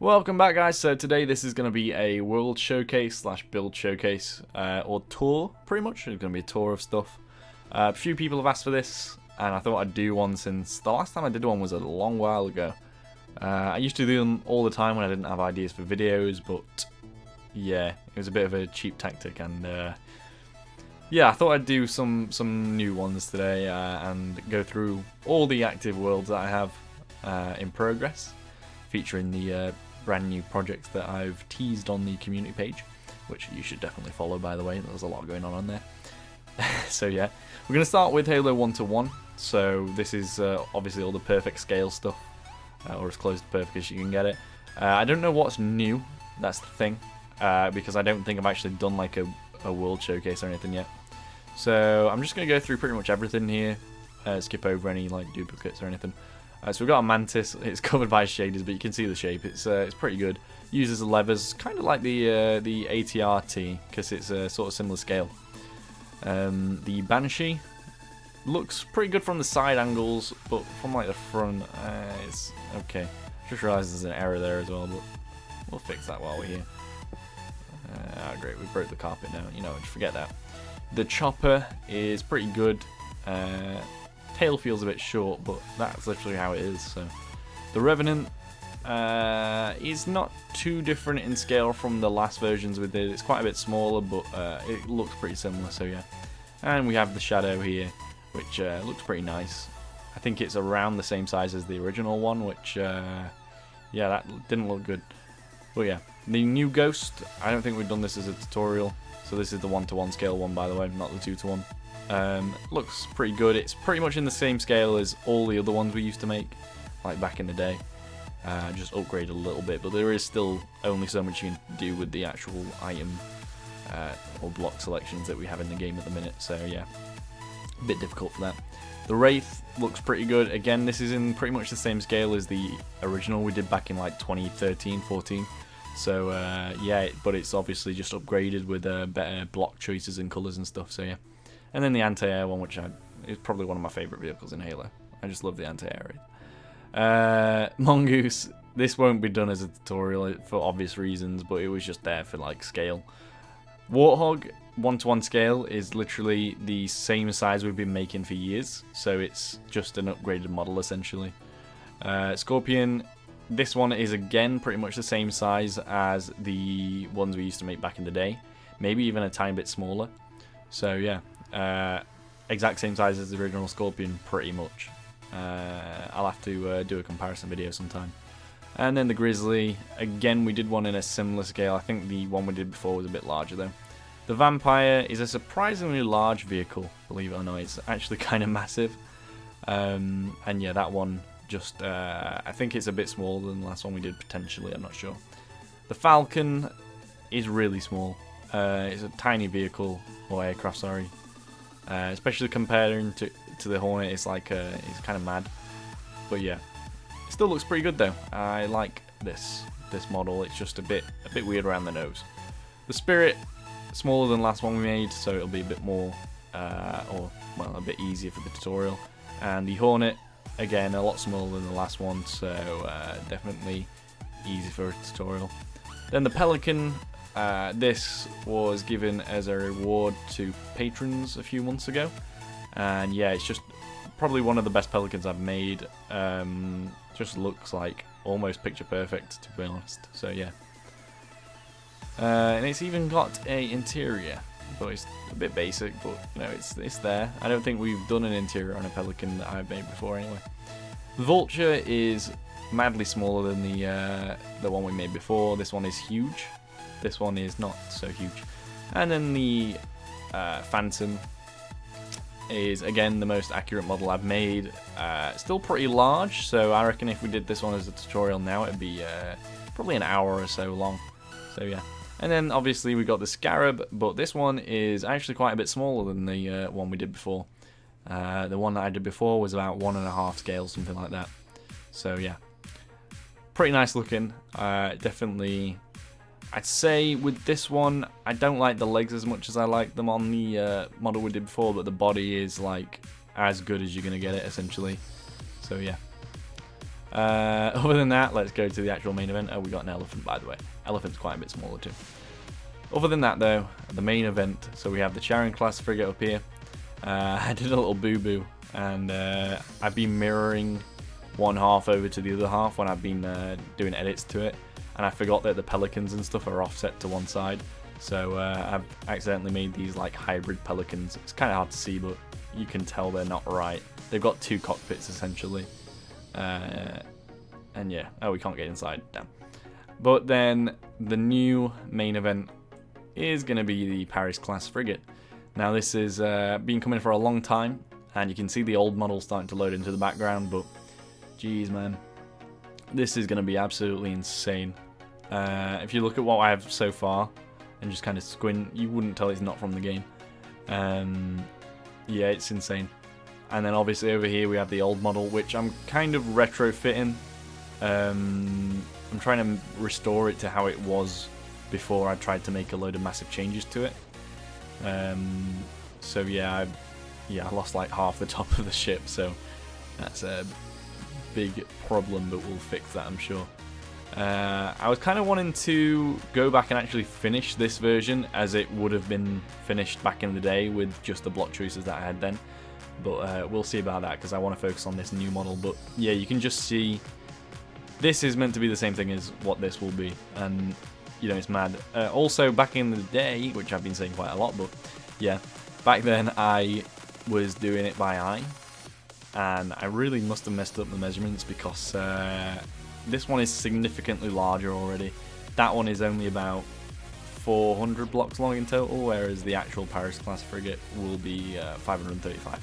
Welcome back, guys. So today this is going to be a world showcase slash build showcase or tour, pretty much. It's going to be a tour of stuff. A few people have asked for this, and I thought I'd do one since the last time I did one was a long while ago. I used to do them all the time when I didn't have ideas for videos, but yeah, it was a bit of a cheap tactic, and yeah, I thought I'd do some new ones today and go through all the active worlds that I have in progress, featuring the brand new projects that I've teased on the community page, which you should definitely follow, by the way. There's a lot going on there. So yeah, we're going to start with Halo 1-to-1. So this is obviously all the perfect scale stuff, or as close to perfect as you can get it. I don't know what's new, that's the thing, because I don't think I've actually done like a world showcase or anything yet. So I'm just going to go through pretty much everything here, skip over any like duplicates or anything. So we've got a Mantis. It's covered by shaders, but you can see the shape. It's pretty good. Uses levers, kind of like the ATRT, because it's a sort of similar scale. The Banshee looks pretty good from the side angles, but from like the front, it's okay. Just realised there's an error there as well, but we'll fix that while we're here. Great, we broke the carpet now. You know, just forget that. The Chopper is pretty good. Tail feels a bit short, but that's literally how it is. So the Revenant is not too different in scale from the last versions with it. It's quite a bit smaller, but it looks pretty similar, so yeah. And we have the Shadow here, which looks pretty nice. I think it's around the same size as the original one, which yeah, that didn't look good. But yeah, the new Ghost, I don't think we've done this as a tutorial, so this is the 1-to-1 scale one, by the way, not the 2-to-1. Looks pretty good. It's pretty much in the same scale as all the other ones we used to make, like back in the day. Just upgraded a little bit, but there is still only so much you can do with the actual item or block selections that we have in the game at the minute, so yeah, a bit difficult for that. The Wraith looks pretty good. Again, this is in pretty much the same scale as the original we did back in like 2013-14. So yeah, but it's obviously just upgraded with better block choices and colours and stuff, so yeah. And then the anti-air one, which is probably one of my favourite vehicles in Halo. I just love the anti-air. Mongoose, this won't be done as a tutorial for obvious reasons, but it was just there for like scale. Warthog 1-to-1 scale is literally the same size we've been making for years, so it's just an upgraded model essentially. Scorpion, this one is again pretty much the same size as the ones we used to make back in the day, maybe even a tiny bit smaller. So yeah. Exact same size as the original Scorpion, pretty much. I'll have to do a comparison video sometime. And then the Grizzly, again we did one in a similar scale. I think the one we did before was a bit larger though. The Vampire is a surprisingly large vehicle, believe it or not. It's actually kind of massive. And yeah, that one just, I think it's a bit smaller than the last one we did potentially, I'm not sure. The Falcon is really small. It's a tiny vehicle, or aircraft, sorry. Especially comparing to the Hornet, it's like it's kind of mad. But yeah, it still looks pretty good though. I like this model. It's just a bit weird around the nose. The Spirit, smaller than the last one we made, so it'll be a bit more, or well, a bit easier for the tutorial. And the Hornet, again, a lot smaller than the last one, so definitely easy for a tutorial. Then the Pelican. This was given as a reward to patrons a few months ago, and yeah, it's just probably one of the best Pelicans I've made. Just looks like almost picture perfect, to be honest, so yeah. And it's even got a interior, but it's a bit basic, but you know, it's there. I don't think we've done an interior on a Pelican that I've made before anyway. The Vulture is madly smaller than the one we made before. This one is huge. This one is not so huge. And then the Phantom is again the most accurate model I've made. Still pretty large, so I reckon if we did this one as a tutorial now, it'd be probably an hour or so long. So yeah. And then obviously we got the Scarab, but this one is actually quite a bit smaller than the one we did before. The one that I did before was about 1.5 scale, something like that. So yeah, pretty nice looking. Definitely. I'd say with this one, I don't like the legs as much as I like them on the model we did before, but the body is like as good as you're going to get it essentially. So yeah. Other than that, let's go to the actual main event. Oh, we got an elephant, by the way. Elephant's quite a bit smaller too. Other than that, though, the main event. So we have the Charon class frigate up here. I did a little boo-boo, and I've been mirroring one half over to the other half when I've been doing edits to it, and I forgot that the Pelicans and stuff are offset to one side. So I've accidentally made these like hybrid Pelicans. It's kind of hard to see, but you can tell they're not right. They've got two cockpits essentially. And yeah, oh, we can't get inside, damn. But then the new main event is going to be the Paris class frigate. Now this has been coming for a long time, and you can see the old model starting to load into the background, but geez man, this is going to be absolutely insane. If you look at what I have so far and just kind of squint, you wouldn't tell it's not from the game. Yeah, it's insane. And then obviously over here we have the old model, which I'm kind of retrofitting. I'm trying to restore it to how it was before I tried to make a load of massive changes to it. So yeah, I lost like half the top of the ship, so that's a big problem, but we'll fix that, I'm sure. I was kind of wanting to go back and actually finish this version as it would have been finished back in the day with just the block choices that I had then. But we'll see about that because I want to focus on this new model. But yeah, you can just see this is meant to be the same thing as what this will be, and you know, it's mad. Also, back in the day, which I've been saying quite a lot, but yeah, back then I was doing it by eye, and I really must have messed up the measurements because this one is significantly larger already. That one is only about 400 blocks long in total, whereas the actual Paris class frigate will be 535.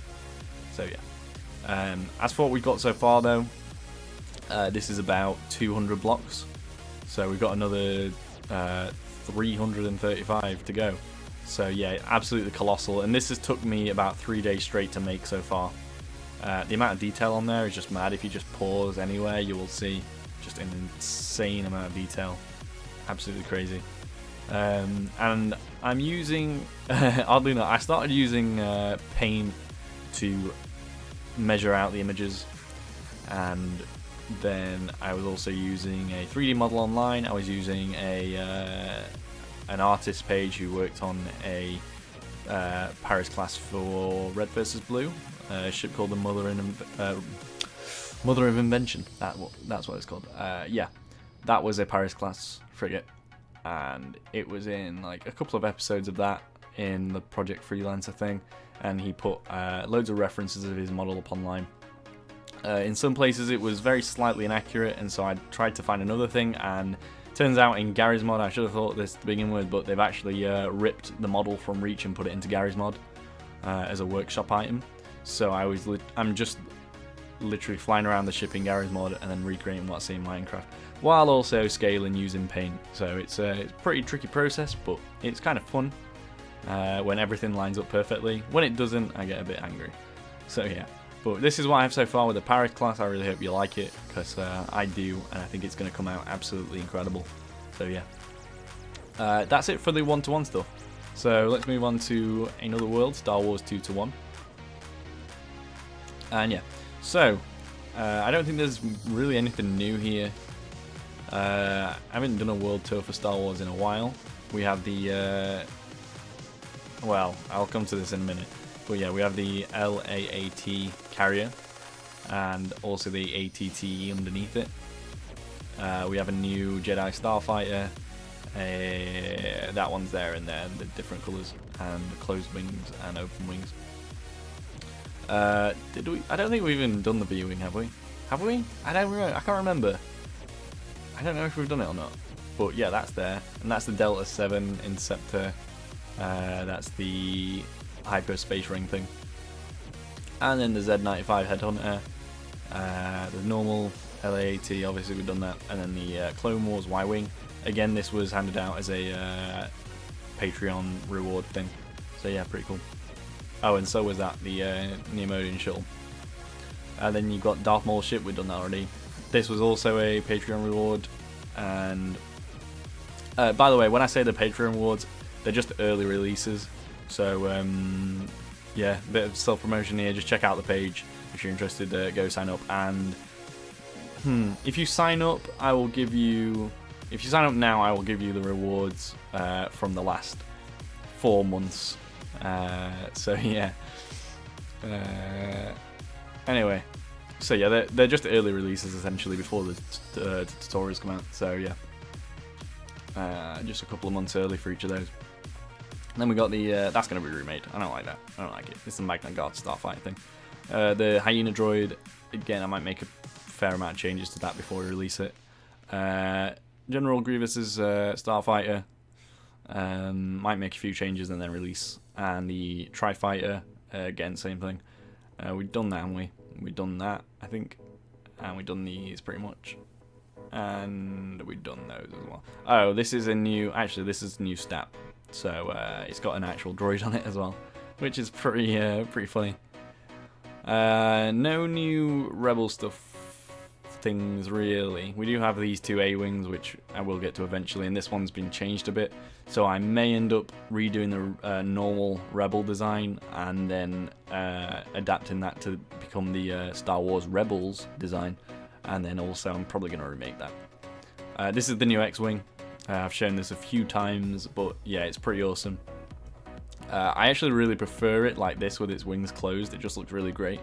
So yeah. As for what we've got so far though, this is about 200 blocks. So we've got another 335 to go. So yeah, absolutely colossal. And this has took me about 3 days straight to make so far. The amount of detail on there is just mad. If you just pause anywhere, you will see just an insane amount of detail. Absolutely crazy. And I'm using, oddly enough, I started using paint to measure out the images, and then I was also using a 3D model online. I was using an artist page who worked on a Paris class for Red vs Blue, a ship called the Mother of Invention. That's what it's called. Yeah, that was a Paris class frigate, and it was in like a couple of episodes of that in the Project Freelancer thing, and he put loads of references of his model up online. In some places it was very slightly inaccurate, and so I tried to find another thing, and turns out in Gary's mod, I should have thought this to begin with, but they've actually ripped the model from Reach and put it into Gary's mod as a workshop item. So I'm just literally flying around the ship in Gary's mod and then recreating what I see in Minecraft, while also scaling using paint. So it's a pretty tricky process, but it's kind of fun when everything lines up perfectly. When it doesn't, I get a bit angry. So yeah, but this is what I have so far with the Paris class. I really hope you like it, because I do, and I think it's going to come out absolutely incredible. So yeah, that's it for the one-to-one stuff. So let's move on to another world, Star Wars 2-1. And yeah, so I don't think there's really anything new here. I haven't done a world tour for Star Wars in a while. We have the well, I'll come to this in a minute, but yeah, we have the LAAT carrier and also the ATT underneath it. We have a new Jedi Starfighter. That one's there and there, the different colours, and closed wings and open wings. Did we? I don't think we've even done the B-wing, have we? Have we? I don't know. I can't remember. I don't know if we've done it or not. But yeah, that's there, and that's the Delta 7 Interceptor. That's the hyperspace ring thing, and then the Z95 Headhunter. The normal LAAT, obviously we've done that, and then the Clone Wars Y-wing. Again, this was handed out as a Patreon reward thing. So yeah, pretty cool. Oh, and so was that, the Neomodian shuttle. And then you've got Darth Maul's ship, we've done that already. This was also a Patreon reward. And by the way, when I say the Patreon rewards, they're just early releases. So yeah, a bit of self-promotion here. Just check out the page if you're interested. Go sign up. And If you sign up, I will give you... If you sign up now, I will give you the rewards from the last 4 months. So yeah. Anyway. So yeah, they're just early releases essentially before the tutorials come out. So yeah. Just a couple of months early for each of those. And then we got the... that's going to be remade. I don't like that. I don't like it. It's the Magna Guard Starfighter thing. The Hyena Droid, again, I might make a fair amount of changes to that before we release it. General Grievous's Starfighter, might make a few changes and then release. And the Tie Fighter, again, same thing. We've done that, haven't we? We've done that, I think. And we've done these pretty much. And we've done those as well. Oh, this is a new... Actually, this is a new stat. So, it's got an actual droid on it as well. Which is pretty funny. No new Rebel stuff things really. We do have these 2 A-Wings, which I will get to eventually, and this one's been changed a bit. So I may end up redoing the normal Rebel design and then adapting that to become the Star Wars Rebels design. And then also I'm probably going to remake that. This is the new X-Wing. I've shown this a few times, but yeah, it's pretty awesome. I actually really prefer it like this with its wings closed. It just looks really great.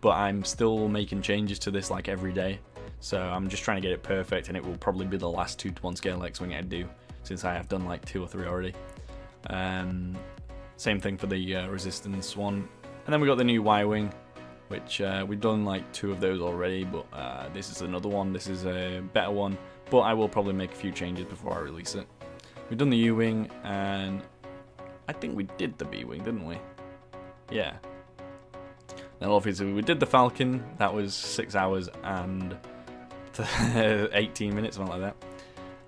But I'm still making changes to this like every day. So I'm just trying to get it perfect, and it will probably be the last 2:1 scale X-Wing I do, since I have done like 2 or 3 already. Same thing for the Resistance one. And then we got the new Y-Wing, which we've done like 2 of those already, but this is another one. This is a better one, but I will probably make a few changes before I release it. We've done the U-Wing, and I think we did the B-Wing, didn't we? Yeah. Then obviously we did the Falcon. That was 6 hours and 18 minutes, something like that.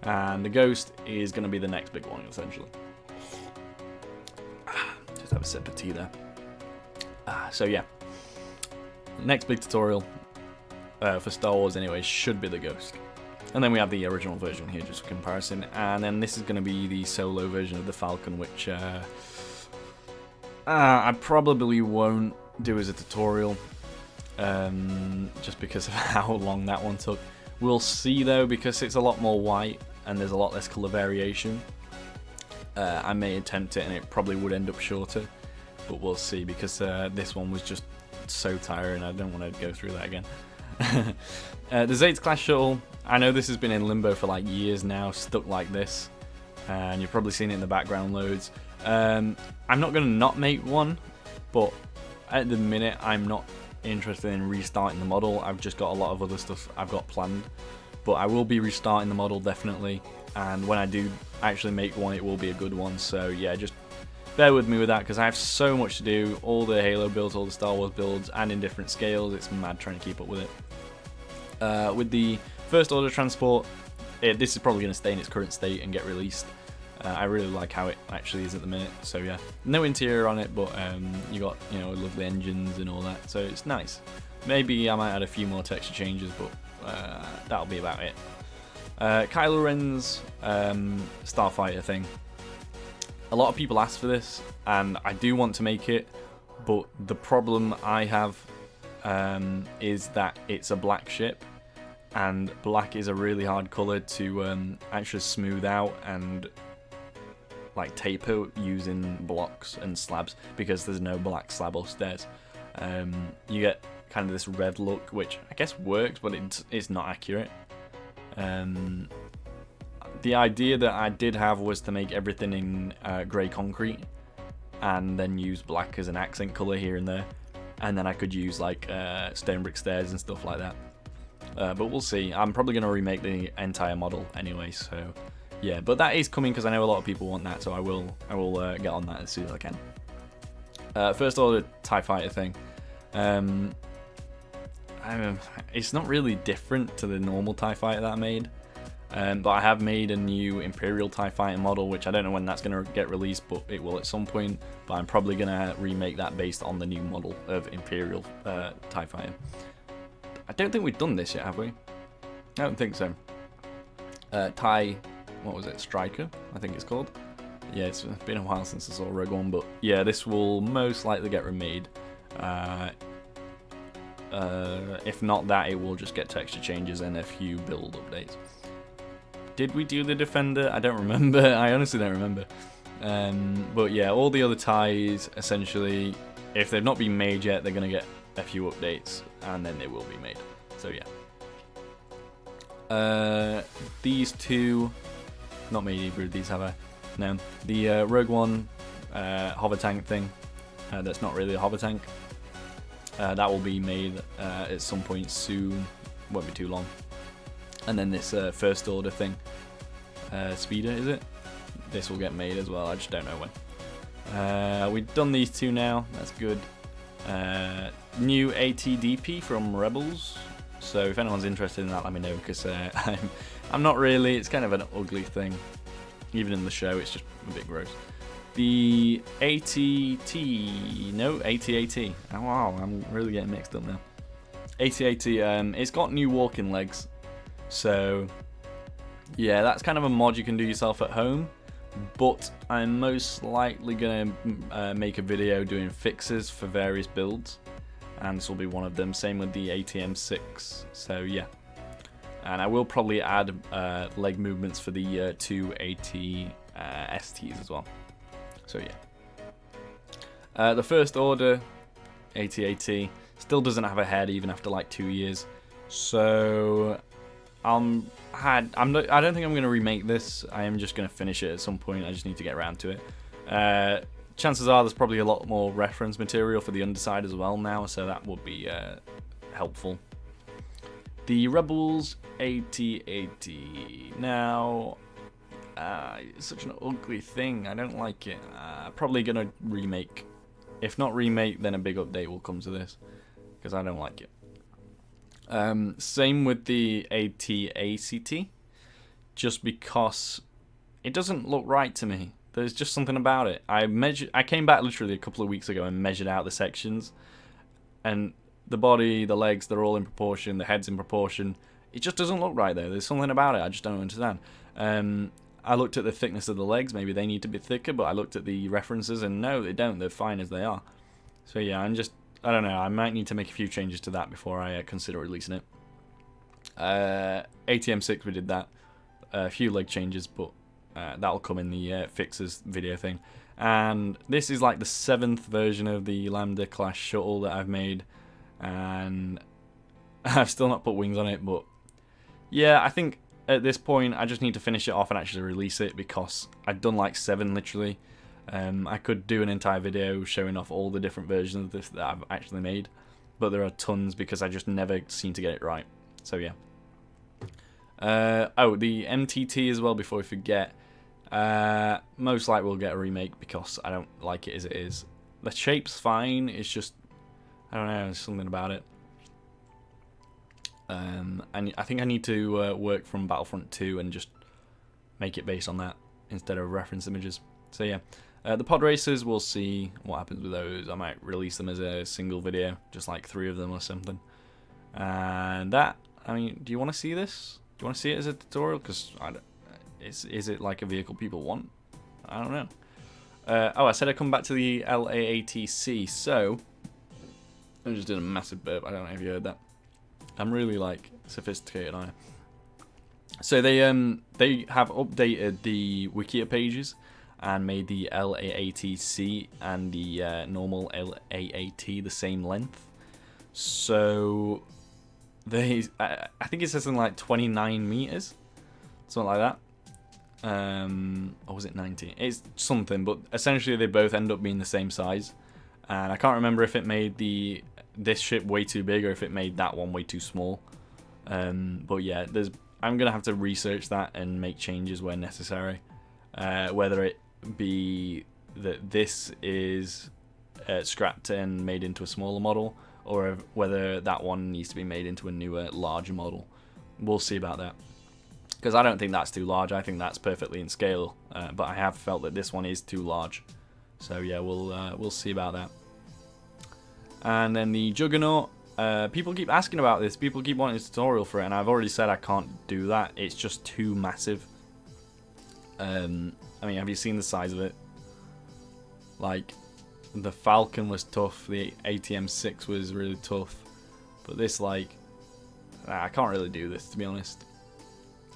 And the Ghost is going to be the next big one, essentially. Just have a sip of tea there. So yeah, next big tutorial for Star Wars anyway should be the Ghost. And then we have the original version here, just for comparison. And then this is going to be the solo version of the Falcon, which I probably won't do as a tutorial, just because of how long that one took. We'll see though, because it's a lot more white and there's a lot less colour variation. I may attempt it and it probably would end up shorter, but we'll see, because this one was just so tiring. I don't want to go through that again. The Zate's Class Shuttle, I know this has been in limbo for like years now, stuck like this, and you've probably seen it in the background loads. I'm not going to not make one, but at the minute I'm not interested in restarting the model. I've just got a lot of other stuff I've got planned, but I will be restarting the model definitely, and when I do actually make one, it will be a good one. So yeah, just bear with me with that, because I have so much to do, all the Halo builds, all the Star Wars builds, and in different scales. It's mad trying to keep up with it. With the First Order transport, this is probably going to stay in its current state and get released. I really like how it actually is at the minute. So yeah, no interior on it, but you got, you know, lovely engines and all that, so it's nice. Maybe I might add a few more texture changes, but that'll be about it. Kylo Ren's Starfighter thing. A lot of people ask for this, and I do want to make it, but the problem I have is that it's a black ship, and black is a really hard colour to actually smooth out and like taper using blocks and slabs, because there's no black slab or stairs. You get kind of this red look, which I guess works, but it's not accurate. The idea that I did have was to make everything in grey concrete, and then use black as an accent colour here and there, and then I could use like stone brick stairs and stuff like that. But we'll see. I'm probably going to remake the entire model anyway, so yeah. But that is coming, because I know a lot of people want that, so I will get on that as soon as I can. First Order TIE Fighter thing. It's not really different to the normal TIE Fighter that I made. But I have made a new Imperial Tie Fighter model, which I don't know when that's going to get released, but it will at some point. But I'm probably going to remake that based on the new model of Imperial Tie Fighter. I don't think we've done this yet, have we? I don't think so. TIE, what was it, Striker, I think it's called. Yeah, it's been a while since I saw Rogue One, but yeah, this will most likely get remade. If not that, it will just get texture changes and a few build updates. Did we do the Defender? I don't remember. I honestly don't remember. But yeah, all the other ties, essentially, if they've not been made yet, they're going to get a few updates, and then they will be made. So yeah. These two, not made either of these, have I? No. The Rogue One hover tank thing, that's not really a hover tank. That will be made at some point soon, won't be too long. And then this First Order thing, Speeder, is it? This will get made as well, I just don't know when. We've done these two now, that's good. New ATDP from Rebels, so if anyone's interested in that, let me know, because I'm not really, it's kind of an ugly thing. Even in the show, it's just a bit gross. The AT-AT. Oh, wow, I'm really getting mixed up now. AT-AT, it's got new walking legs. So, yeah, that's kind of a mod you can do yourself at home. But I'm most likely going to make a video doing fixes for various builds. And this will be one of them. Same with the ATM6. So, yeah. And I will probably add leg movements for the two AT-STs as well. So yeah. The First Order AT-AT still doesn't have a head even after like 2 years. So I don't think I'm going to remake this. I am just going to finish it at some point. I just need to get around to it. Chances are there's probably a lot more reference material for the underside as well now, so that would be helpful. The Rebels AT-AT. Now, it's such an ugly thing. I don't like it. Probably gonna remake. If not remake, then a big update will come to this, because I don't like it. Same with the AT-ACT. Just because it doesn't look right to me. There's just something about it. I came back literally a couple of weeks ago and measured out the sections, and the body, the legs, they're all in proportion. The head's in proportion. It just doesn't look right though. There's something about it I just don't understand. I looked at the thickness of the legs. Maybe they need to be thicker, but I looked at the references and no, they don't. They're fine as they are. So yeah, I don't know. I might need to make a few changes to that before I consider releasing it. ATM6, we did that. A few leg changes, but that'll come in the fixes video thing. And this is like the 7th version of the Lambda class shuttle that I've made. And I've still not put wings on it, but yeah, I think at this point I just need to finish it off and actually release it, because I've done like 7 literally. I could do an entire video showing off all the different versions of this that I've actually made, but there are tons because I just never seem to get it right. So yeah. Oh, the MTT as well, before we forget. Most likely we'll get a remake because I don't like it as it is. The shape's fine, it's just, I don't know, there's something about it. And I think I need to work from Battlefront 2 and just make it based on that instead of reference images. So yeah, the pod racers, we'll see what happens with those. I might release them as a single video, just like 3 of them or something. And that, I mean, do you want to see this? Do you want to see it as a tutorial? Because is it like a vehicle people want? I don't know. Oh, I said I'd come back to the LAATC, so I just did a massive burp. I don't know if you heard that. I'm really like sophisticated, aren't I? So they have updated the Wikia pages and made the LAATC and the normal LAAT the same length. So I think it says something like 29 meters, something like that. Or was it 19? It's something, but essentially they both end up being the same size. And I can't remember if it made this ship way too big or if it made that one way too small. But yeah, I'm gonna have to research that and make changes where necessary. Whether it be that this is scrapped and made into a smaller model, or whether that one needs to be made into a newer, larger model. We'll see about that. Because I don't think that's too large. I think that's perfectly in scale. But I have felt that this one is too large. So yeah, we'll see about that. And then the Juggernaut. People keep asking about this. People keep wanting a tutorial for it, and I've already said I can't do that. It's just too massive. I mean, have you seen the size of it? Like, the Falcon was tough. The ATM6 was really tough. But this, like, I can't really do this, to be honest.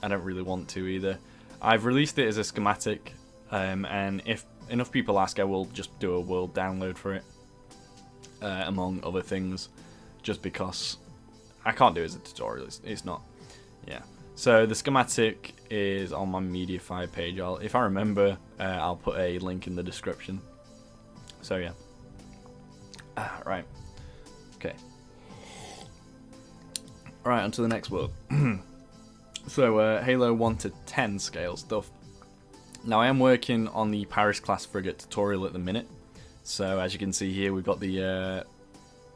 I don't really want to either. I've released it as a schematic, and if enough people ask, I will just do a world download for it, among other things, just because I can't do it as a tutorial. It's not, yeah. So the schematic is on my Mediafire page. If I remember, I'll put a link in the description. So yeah. Right. Okay. Alright, on to the next world. So, Halo 1 to 10 scale stuff. Now, I am working on the Paris class frigate tutorial at the minute. So, as you can see here, we've got the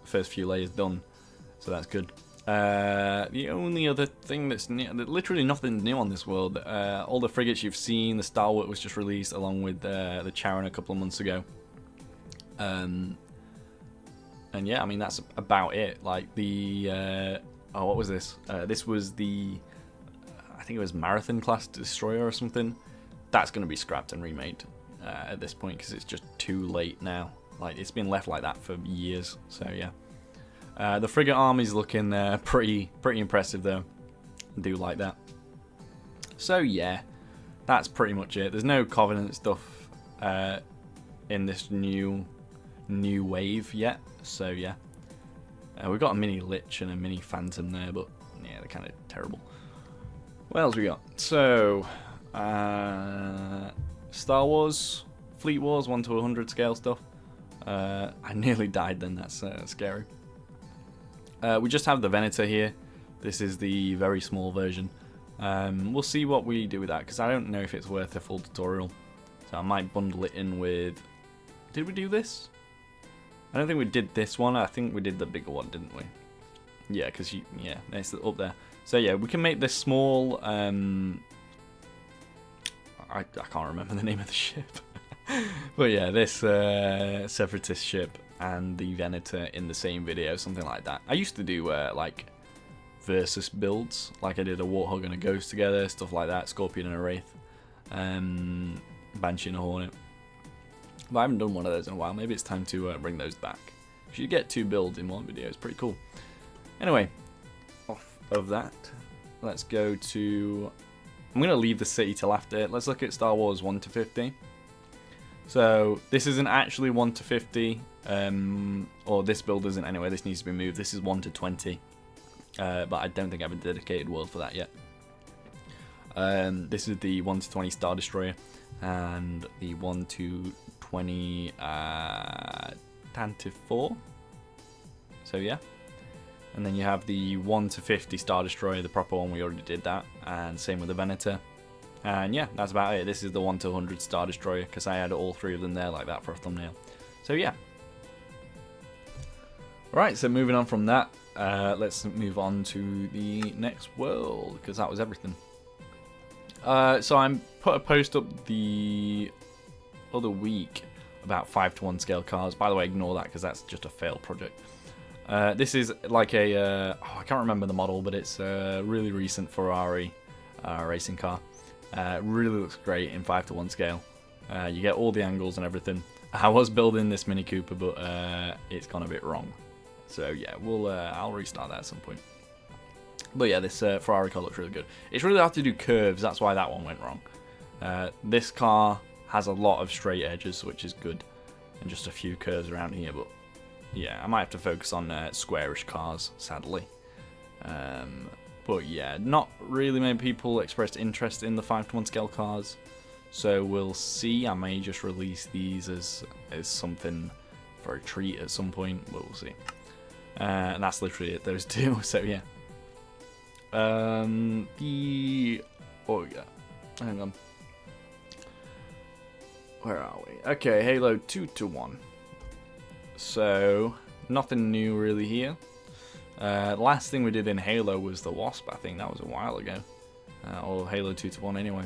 first few layers done. So, that's good. The only other thing that's new, literally nothing new on this world. All the frigates you've seen, the Stalwart was just released along with the Charon a couple of months ago. And yeah, I mean, that's about it. Like, the... oh, what was this? This was the... I think it was Marathon class destroyer or something. That's going to be scrapped and remade at this point because it's just too late now. Like, it's been left like that for years. So yeah, the frigate army's looking pretty impressive though. I do like that. So yeah, that's pretty much it. There's no Covenant stuff in this new wave yet. So yeah, we've got a mini Lich and a mini Phantom there, but yeah, they're kind of terrible. What else we got? So, Star Wars, Fleet Wars, 1 to 100 scale stuff. I nearly died then, that's scary. We just have the Venator here. This is the very small version. We'll see what we do with that, because I don't know if it's worth a full tutorial. So I might bundle it in with... Did we do this? I don't think we did this one. I think we did the bigger one, didn't we? Yeah, because yeah, it's up there. So yeah, we can make this small. I can't remember the name of the ship, but yeah, this Separatist ship and the Venator in the same video, something like that. I used to do like versus builds, like I did a Warthog and a Ghost together, stuff like that. Scorpion and a Wraith, Banshee and a Hornet. But I haven't done one of those in a while. Maybe it's time to bring those back. If you get 2 builds in one video, it's pretty cool. Anyway, off of that, let's go to... I'm going to leave the city till after. Let's look at Star Wars 1 to 50. So, this isn't actually 1 to 50, or this build isn't anyway, this needs to be moved. This is 1 to 20, but I don't think I have a dedicated world for that yet. This is the 1 to 20 Star Destroyer, and the 1 to 20 Tantive 4. So yeah. And then you have the 1 to 50 Star Destroyer, the proper one, we already did that. And same with the Venator. And yeah, that's about it. This is the 1 to 100 Star Destroyer, because I had all 3 of them there like that for a thumbnail. So yeah. Alright, so moving on from that, let's move on to the next world, because that was everything. So I put a post up the other week about 5 to 1 scale cars. By the way, ignore that, because that's just a failed project. This is like a, I can't remember the model, but it's a really recent Ferrari racing car. Really looks great in 5 to 1 scale. You get all the angles and everything. I was building this Mini Cooper, but it's gone a bit wrong. So yeah, I'll restart that at some point. But yeah, this Ferrari car looks really good. It's really hard to do curves, that's why that one went wrong. This car has a lot of straight edges, which is good, and just a few curves around here, but yeah, I might have to focus on squarish cars, sadly. But yeah, not really many people expressed interest in the 5 to 1 scale cars, so we'll see. I may just release these as something for a treat at some point, but we'll see. And that's literally it, those 2, so yeah. Oh yeah, hang on. Where are we? Okay, Halo 2 to 1. So, nothing new really here. Last thing we did in Halo was the Wasp, I think that was a while ago. Or Halo 2 to 1 anyway.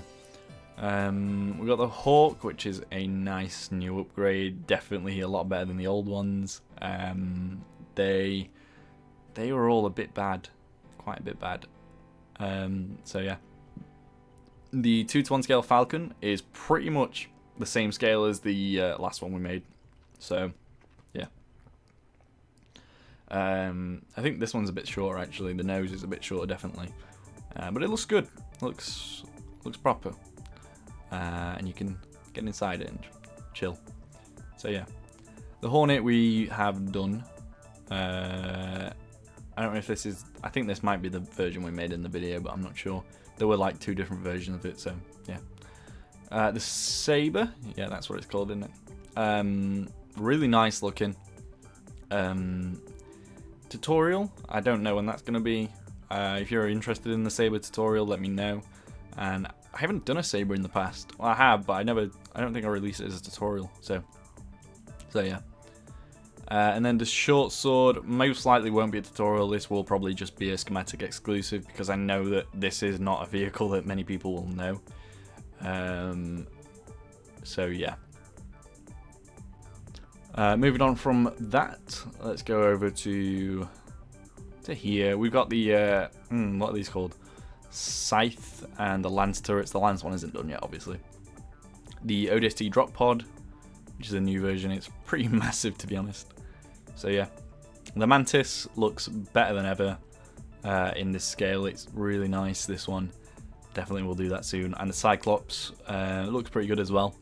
We got the Hawk, which is a nice new upgrade. Definitely a lot better than the old ones. They were all a bit bad. Quite a bit bad. So yeah. The 2 to 1 scale Falcon is pretty much the same scale as the last one we made. So, yeah. I think this one's a bit shorter actually. The nose is a bit shorter, definitely, but it looks good. Looks proper, and you can get inside it and chill. So yeah, the Hornet we have done. I don't know if this is. I think this might be the version we made in the video, but I'm not sure. There were like 2 different versions of it, so yeah. The Saber, yeah, that's what it's called, isn't it? Really nice looking. Tutorial, I don't know when that's going to be. If you're interested in the Saber tutorial, let me know. And I haven't done a Saber in the past. Well, I have, but I don't think I released it as a tutorial. So yeah. And then the short sword most likely won't be a tutorial. This will probably just be a schematic exclusive, because I know that this is not a vehicle that many people will know. So yeah. Moving on from that, let's go over to here. We've got the what are these called? Scythe and the Lance turrets. The Lance one isn't done yet, obviously. The ODST drop pod, which is a new version. It's pretty massive, to be honest. So yeah, the Mantis looks better than ever in this scale. It's really nice, this one. Definitely will do that soon. And the Cyclops looks pretty good as well.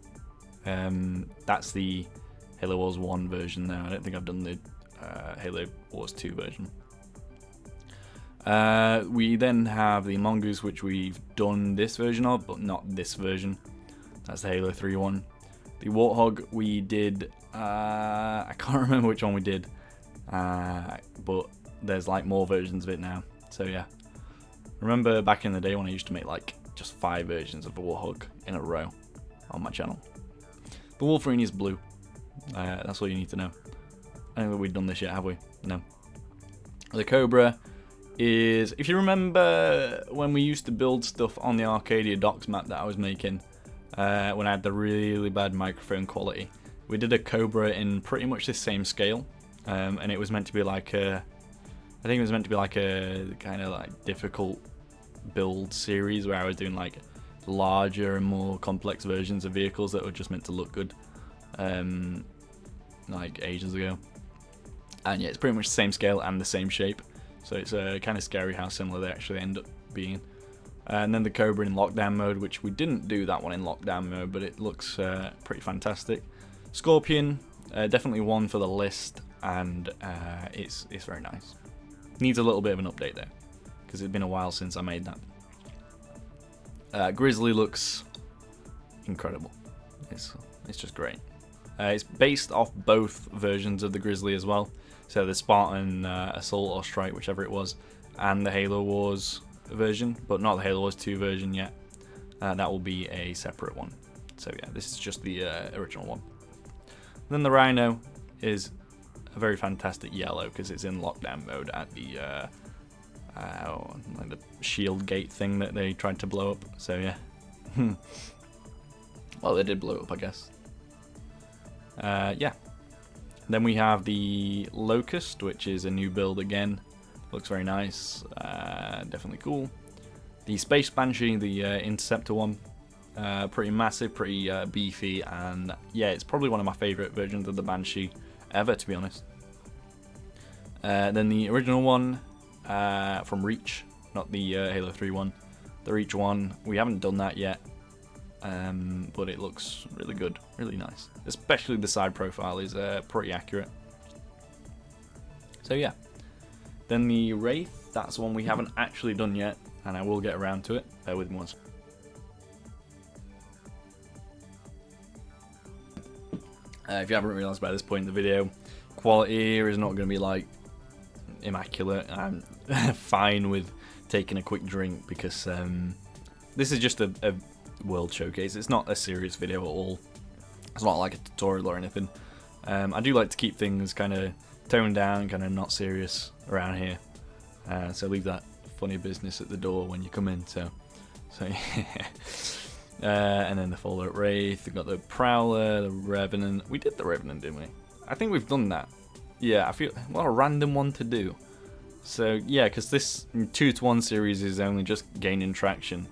That's the Halo Wars 1 version now. I don't think I've done the Halo Wars 2 version. We then have the Mongoose, which we've done this version of, but not this version. That's the Halo 3 one. The Warthog we did, I can't remember which one we did, but there's like more versions of it now. So yeah, remember back in the day when I used to make like just 5 versions of the Warthog in a row on my channel. The Wolverine is blue. That's all you need to know. I don't think we've done this yet, have we? No. The Cobra is, if you remember when we used to build stuff on the Arkadia Docks map that I was making, when I had the really bad microphone quality, we did a Cobra in pretty much the same scale, and it was meant to be like I think it was meant to be like a kind of like difficult build series where I was doing like larger and more complex versions of vehicles that were just meant to look good, like ages ago. And yeah, it's pretty much the same scale and the same shape, so it's kind of scary how similar they actually end up being. And then the Cobra in lockdown mode, which we didn't do that one in lockdown mode, but it looks pretty fantastic. Scorpion, definitely one for the list, and it's very nice. Needs a little bit of an update though, because it's been a while since I made that. Grizzly looks incredible. It's just great. It's based off both versions of the Grizzly as well, so the Spartan Assault or Strike, whichever it was, and the Halo Wars version, but not the Halo Wars 2 version yet. That will be a separate one. So yeah, this is just the original one. Then the Rhino is a very fantastic yellow because it's in lockdown mode at the like the shield gate thing that they tried to blow up. So yeah. Well, they did blow up, I guess. Yeah. Then we have the Locust, which is a new build again. Looks very nice. Definitely cool. The Space Banshee, the Interceptor one. Pretty massive, pretty beefy, and yeah, it's probably one of my favourite versions of the Banshee ever, to be honest. Then the original one from Reach, not the Halo 3 one. The Reach one, we haven't done that yet, but it looks really good, really nice. Especially the side profile is pretty accurate. So yeah. Then the Wraith, that's one we haven't actually done yet, and I will get around to it. Bear with me once. If you haven't realised by this point in the video, quality here is not going to be like immaculate. I'm fine with taking a quick drink because this is just a world showcase. It's not a serious video at all. It's not like a tutorial or anything. I do like to keep things kind of toned down, kind of not serious around here. So leave that funny business at the door when you come in. So yeah. And then the Fallout Wraith, we've got the Prowler, the Revenant. We did the Revenant, didn't we? I think we've done that. Yeah, I feel, what a random one to do. So yeah, because this 2-to-1 series is only just gaining traction.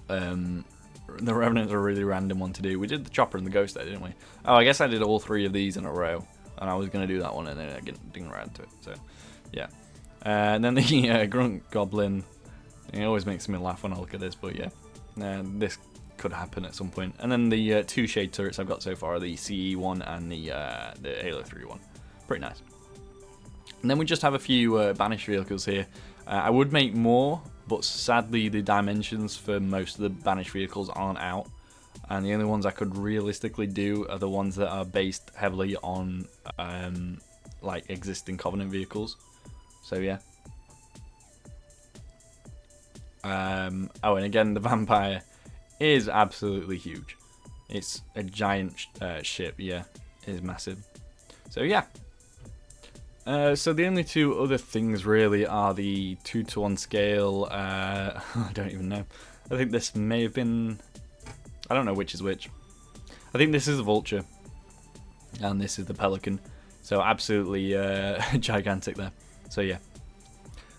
The Revenant's a really random one to do. We did the Chopper and the Ghost there, didn't we? Oh, I guess I did all 3 of these in a row. and I was going to do that one, and then I didn't get around to it. So, yeah. And then the Grunt Goblin. It always makes me laugh when I look at this, but yeah, this could happen at some point. And then the 2 shade turrets I've got so far are the CE one and the Halo 3 one. Pretty nice. And then we just have a few Banished Vehicles here. I would make more, but sadly the dimensions for most of the Banished Vehicles aren't out. And the only ones I could realistically do are the ones that are based heavily on like existing Covenant vehicles. So yeah. Oh, and again, the Vampire is absolutely huge. It's a giant ship, yeah. It is massive. So yeah. So the only 2 other things really are the 2-to-1 scale. I don't even know. I think this may have been... I don't know which is which. I think this is the Vulture. And this is the Pelican. So absolutely gigantic there. So yeah.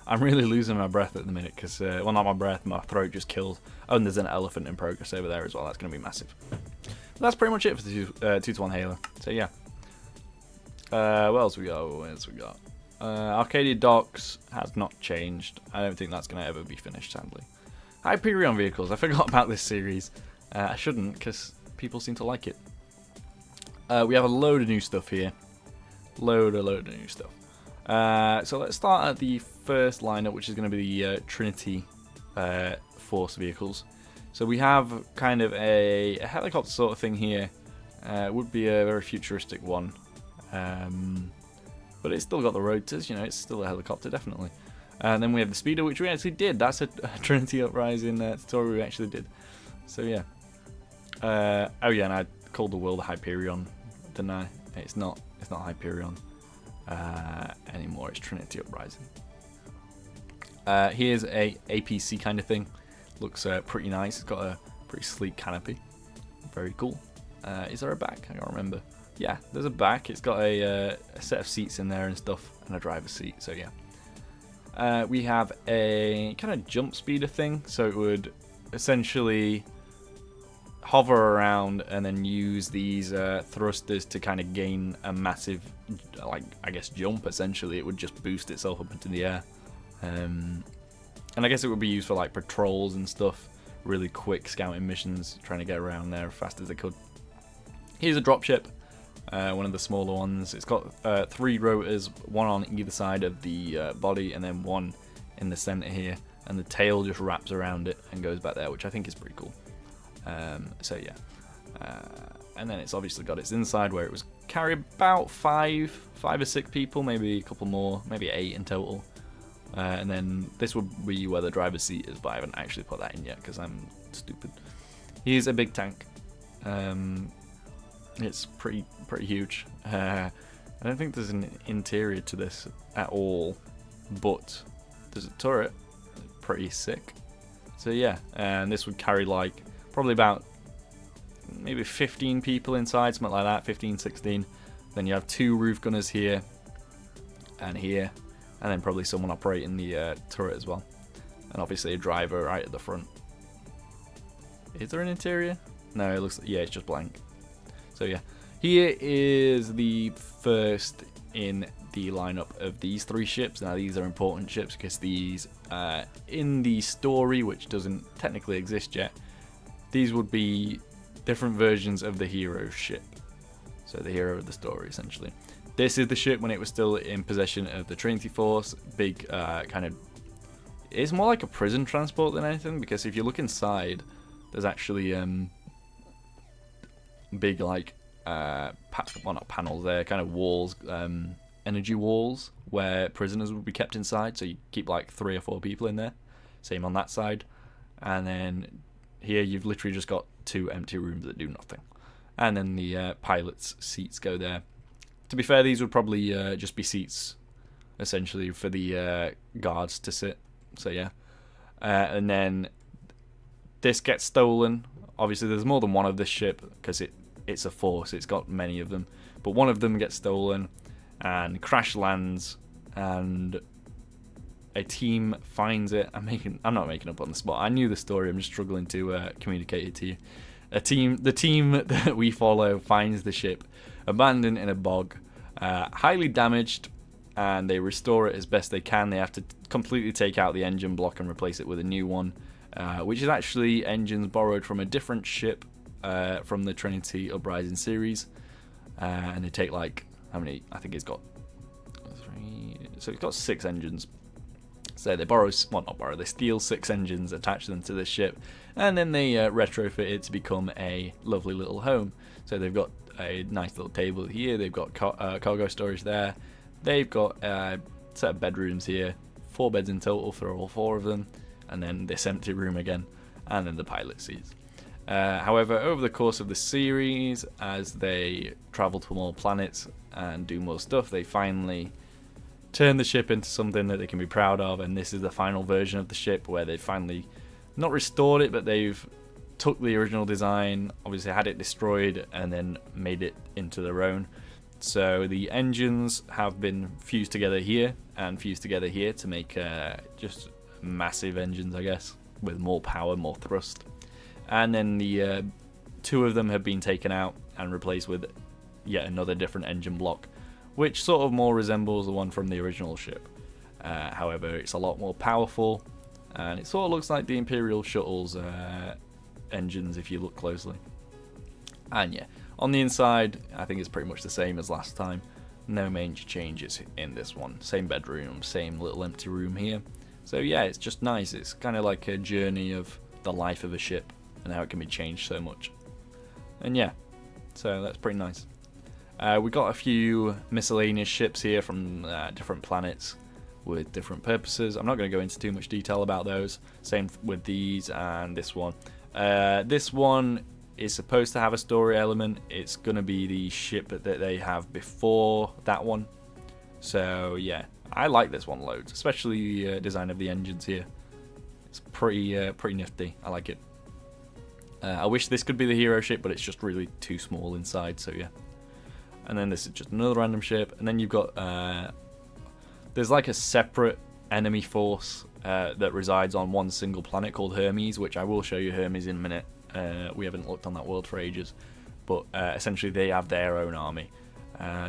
I'm really losing my breath at the minute because, well, not my breath, my throat just killed. Oh, and there's an elephant in progress over there as well. That's going to be massive. But that's pretty much it for the 2-to-1 Halo. So yeah. What else we got? What else we got? Arkadia Docks has not changed. I don't think that's going to ever be finished, sadly. Hyperion Vehicles. I forgot about this series. I shouldn't, because people seem to like it. We have a load of new stuff here. Load of new stuff. So let's start at the first lineup, which is going to be the Trinity Force Vehicles. So we have kind of a helicopter sort of thing here. It would be a very futuristic one. But it's still got the rotors, you know, it's still a helicopter, definitely. And then we have the speeder, which we actually did. That's a Trinity Uprising tutorial we actually did. So yeah. Oh yeah, and I called the world a Hyperion, didn't I? It's not Hyperion anymore. It's Trinity Uprising. Here's a APC kind of thing. Looks pretty nice. It's got a pretty sleek canopy. Very cool. Is there a back? I can't remember. Yeah, there's a back. It's got a set of seats in there and stuff, and a driver's seat. So yeah. We have a kind of jump speeder thing. So it would essentially hover around and then use these thrusters to kind of gain a massive, like, I guess, jump. Essentially, it would just boost itself up into the air. And I guess it would be used for like patrols and stuff, really quick scouting missions, trying to get around there as fast as they could. Here's a dropship, one of the smaller ones. It's got 3 rotors, one on either side of the body, and then one in the center here, and the tail just wraps around it and goes back there, which I think is pretty cool. So yeah, and then it's obviously got its inside where it was carry about 5 or 6 people, maybe a couple more, maybe 8 in total. And then this would be where the driver's seat is, but I haven't actually put that in yet because I'm stupid. Here's a big tank. It's pretty huge. I don't think there's an interior to this at all, but there's a turret. Pretty sick. So yeah, and this would carry like probably about maybe 15 people inside, something like that, 15, 16. Then you have 2 roof gunners here and here. And then probably someone operating the turret as well. And obviously a driver right at the front. Is there an interior? No, it looks like, yeah, it's just blank. So yeah. Here is the first in the lineup of these 3 ships. Now these are important ships because these, in the story, which doesn't technically exist yet, these would be different versions of the hero ship. So the hero of the story, essentially. This is the ship when it was still in possession of the Trinity Force. Big kind of... It's more like a prison transport than anything, because if you look inside, there's actually big, like, well, not panels there, kind of walls, energy walls, where prisoners would be kept inside. So you keep like 3 or 4 people in there. Same on that side. And then here you've literally just got 2 empty rooms that do nothing. And then the pilot's seats go there. To be fair, these would probably just be seats, essentially, for the guards to sit. So yeah. And then this gets stolen. Obviously, there's more than one of this ship, because it's a force. It's got many of them. But one of them gets stolen and crash lands, and a team finds it. I'm not making up on the spot. I knew the story. I'm just struggling to communicate it to you. The team that we follow finds the ship abandoned in a bog, Highly damaged, and they restore it as best they can. They have to completely take out the engine block and replace it with a new one, which is actually engines borrowed from a different ship from the Trinity Uprising series. And they take like, how many? I think it's got 3, so it's got 6 engines. So they borrow, well, not borrow, they steal 6 engines, attach them to this ship, and then they retrofit it to become a lovely little home. So they've got a nice little table here, they've got cargo storage there, they've got a set of bedrooms here, 4 beds in total for all 4 of them, and then this empty room again, and then the pilot seats. However, over the course of the series, as they travel to more planets and do more stuff, they finally turn the ship into something that they can be proud of, and this is the final version of the ship where they finally not restored it, but they've took the original design, obviously had it destroyed, and then made it into their own. So the engines have been fused together here and fused together here to make just massive engines, I guess, with more power, more thrust. And then the 2 of them have been taken out and replaced with yet another different engine block, which sort of more resembles the one from the original ship. However, it's a lot more powerful, and it sort of looks like the Imperial shuttle's engines if you look closely. And yeah, on the inside, I think it's pretty much the same as last time. No major changes in this one. Same bedroom, same little empty room here. So yeah, it's just nice. It's kind of like a journey of the life of a ship and how it can be changed so much. And yeah, so that's pretty nice. We got a few miscellaneous ships here from different planets with different purposes. I'm not going to go into too much detail about those. Same with these and this one. This one is supposed to have a story element. It's going to be the ship that they have before that one. So yeah, I like this one loads, especially the design of the engines here. It's pretty nifty. I like it. I wish this could be the hero ship, but it's just really too small inside, so yeah. And then this is just another random ship, and then you've got there's like a separate enemy force that resides on one single planet called Hermes, which I will show you Hermes in a minute. We haven't looked on that world for ages, but essentially they have their own army.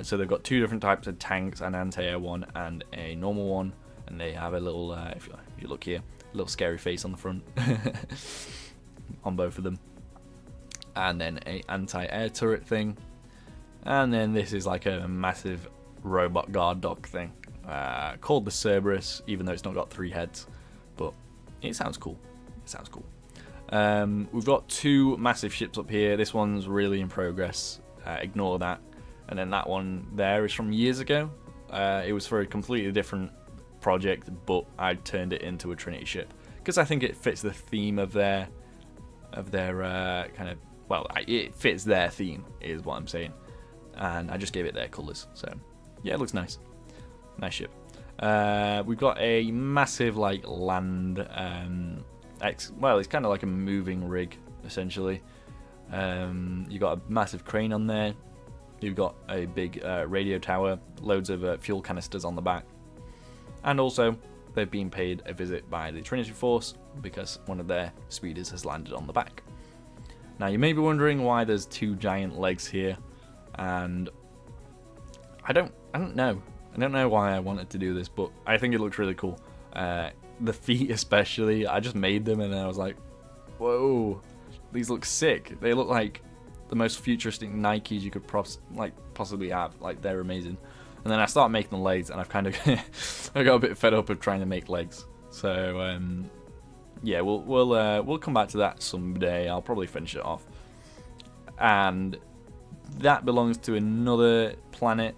So they've got 2 different types of tanks, an anti-air one and a normal one, and they have a little, if you look here, a little scary face on the front on both of them, and then a anti-air turret thing. And then this is like a massive robot guard dog thing called the Cerberus, even though it's not got 3 heads, but it sounds cool. It sounds cool. We've got 2 massive ships up here. This one's really in progress. Ignore that. And then that one there is from years ago. It was for a completely different project, but I turned it into a Trinity ship because I think it fits the theme of their kind of, well, it fits their theme is what I'm saying. And I just gave it their colours. So yeah, it looks nice. Nice ship. We've got a massive like land. Well, it's kind of like a moving rig essentially. You've got a massive crane on there. You've got a big radio tower, loads of fuel canisters on the back, and also they've been paid a visit by the Trinity Force because one of their speeders has landed on the back. Now you may be wondering why there's 2 giant legs here. And I don't know. I don't know why I wanted to do this, but I think it looks really cool. The feet especially, I just made them and I was like, whoa, these look sick. They look like the most futuristic Nikes you could possibly have. Like, they're amazing. And then I started making the legs, and I've kind of I got a bit fed up of trying to make legs. So yeah, we'll come back to that someday. I'll probably finish it off. And that belongs to another planet,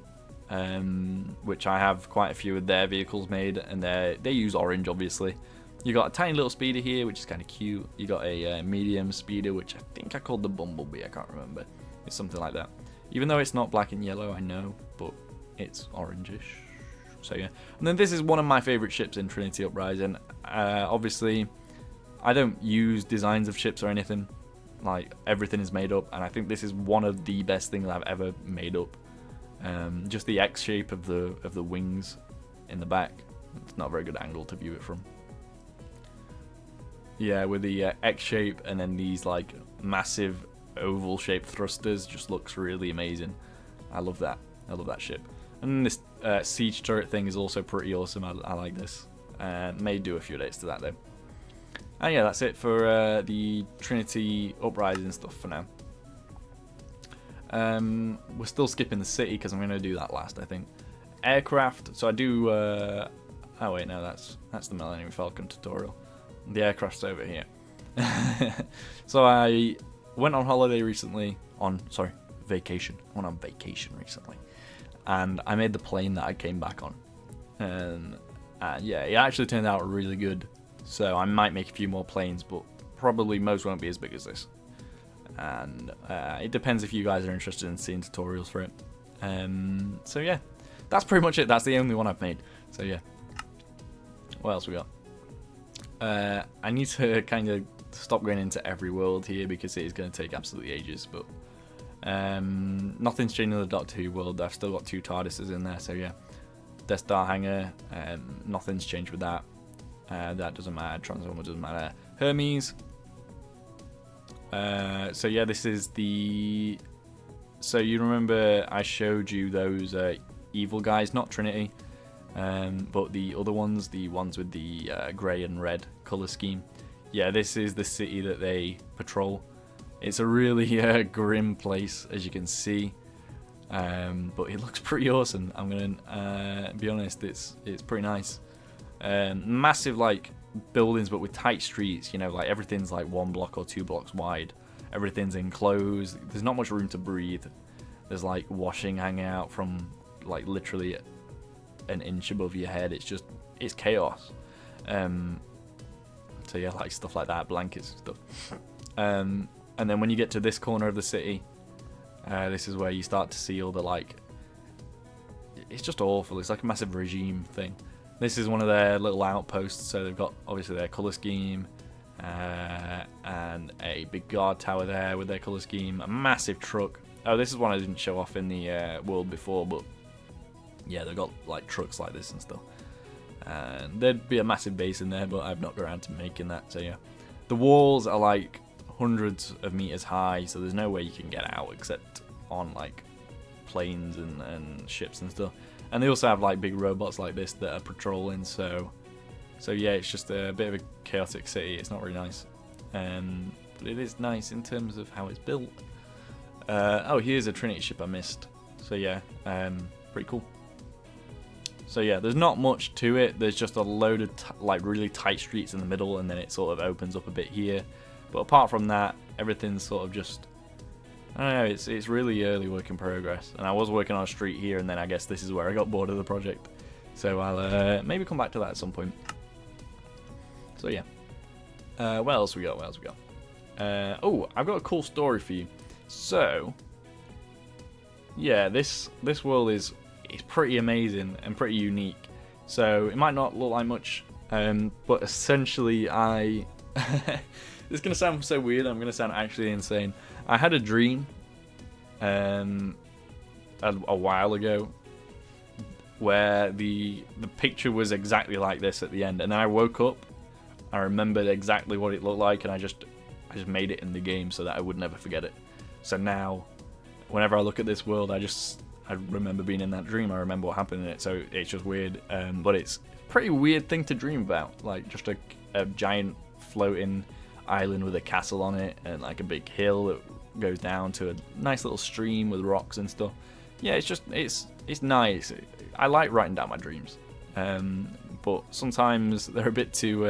which I have quite a few of their vehicles made, and they use orange, obviously. You got a tiny little speeder here, which is kind of cute. You got a medium speeder, which I think I called the Bumblebee. I can't remember. It's something like that. Even though it's not black and yellow, I know, but it's orangish. So yeah. And then this is one of my favorite ships in Trinity Uprising. Obviously, I don't use designs of ships or anything. Like, everything is made up, and I think this is one of the best things I've ever made up. Just the X shape of the wings in the back. It's not a very good angle to view it from. Yeah, with the X shape and then these like massive oval shaped thrusters, just looks really amazing. I love that. I love that ship. And this siege turret thing is also pretty awesome. I like this. May do a few days to that though. And yeah, that's it for the Trinity uprising stuff for now. We're still skipping the city because I'm going to do that last, I think. Aircraft. So I do. Oh wait, no, that's the Millennium Falcon tutorial. The aircraft's over here. So I went on holiday recently. Vacation. I went on vacation recently, and I made the plane that I came back on. And yeah, it actually turned out really good. So I might make a few more planes, but probably most won't be as big as this. And it depends if you guys are interested in seeing tutorials for it. So yeah, that's pretty much it. That's the only one I've made. So yeah. What else we got? I need to kind of stop going into every world here because it is going to take absolutely ages. But nothing's changed in the Doctor Who world. I've still got 2 TARDISes in there. So yeah, Death Star hangar. Nothing's changed with that. That doesn't matter. Transformer doesn't matter. Hermes. So yeah, this is the. So you remember I showed you those evil guys, not Trinity. But the other ones, the ones with the grey and red colour scheme. Yeah, this is the city that they patrol. It's a really grim place, as you can see. But it looks pretty awesome. I'm gonna be honest, it's pretty nice. Massive like buildings, but with tight streets. You know, like everything's like 1 block or 2 blocks wide. Everything's enclosed. There's not much room to breathe. There's like washing hanging out from like literally an inch above your head. It's chaos. So yeah, like stuff like that, blankets and stuff. And then when you get to this corner of the city, this is where you start to see all the like. It's just awful. It's like a massive regime thing. This is one of their little outposts. So they've got obviously their color scheme, and a big guard tower there with their color scheme. A massive truck. Oh, this is one I didn't show off in the world before, but yeah, they've got like trucks like this and stuff. And there'd be a massive base in there, but I've not got around to making that. So yeah, the walls are like hundreds of meters high, so there's no way you can get out except on like planes and ships and stuff. And they also have like big robots like this that are patrolling. So yeah, it's just a bit of a chaotic city. It's not very nice, but it is nice in terms of how it's built. Oh, here's a Trinity ship I missed. So yeah, pretty cool. So yeah, there's not much to it. There's just a load of like really tight streets in the middle, and then it sort of opens up a bit here. But apart from that, everything's sort of just, I don't know, it's really early work in progress. And I was working on a street here, and then I guess this is where I got bored of the project. So I'll maybe come back to that at some point. So yeah. What else we got? Oh, I've got a cool story for you. So yeah, this world is pretty amazing and pretty unique. So it might not look like much, but essentially it's gonna sound so weird. I'm gonna sound actually insane. I had a dream a while ago where the picture was exactly like this at the end, and then I woke up. I remembered exactly what it looked like, and I just made it in the game so that I would never forget it. So now, whenever I look at this world, I remember being in that dream. I remember what happened in it. So it's just weird, but it's a pretty weird thing to dream about. Like just a giant floating island with a castle on it, and like a big hill that goes down to a nice little stream with rocks and stuff. Yeah, it's nice. I like writing down my dreams, but sometimes they're a bit too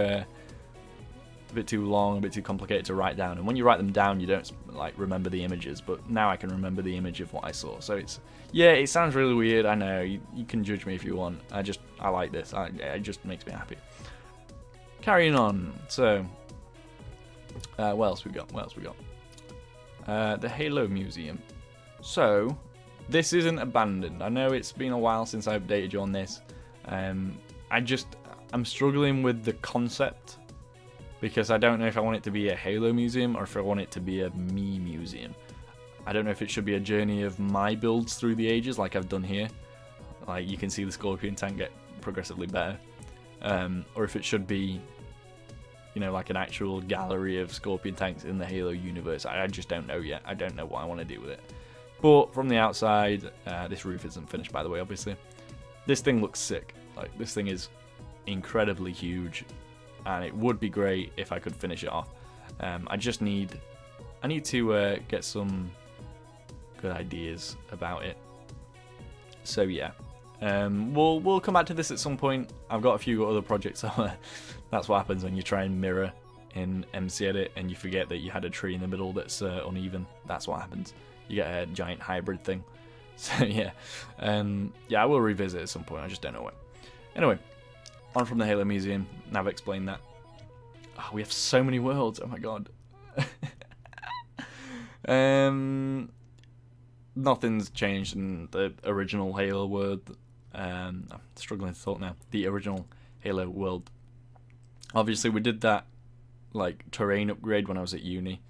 long, a bit too complicated to write down. And when you write them down, you don't like remember the images. But now I can remember the image of what I saw. So it sounds really weird. I know you can judge me if you want. I like this. It just makes me happy. Carrying on. So what else we got? The Halo Museum. So this isn't abandoned. I know it's been a while since I updated you on this. I'm struggling with the concept, because I don't know if I want it to be a Halo museum or if I want it to be a me museum. I don't know if it should be a journey of my builds through the ages like I've done here. Like you can see the Scorpion tank get progressively better. Or if it should be, you know, like an actual gallery of Scorpion tanks in the Halo universe. I just don't know yet. I don't know what I want to do with it. But from the outside, this roof isn't finished, by the way, obviously. This thing looks sick. Like, this thing is incredibly huge, and it would be great if I could finish it off. I need to get some good ideas about it. So yeah, we'll come back to this at some point. I've got a few other projects on there. That's what happens when you try and mirror in MC Edit and you forget that you had a tree in the middle that's uneven. That's what happens. You get a giant hybrid thing. So yeah, yeah, I will revisit at some point. I just don't know when. Anyway, on from the Halo Museum. Now I've explained that. Oh, we have so many worlds. Oh my god. Nothing's changed in the original Halo world. I'm struggling to talk now. The original Halo world. Obviously, we did that like terrain upgrade when I was at uni,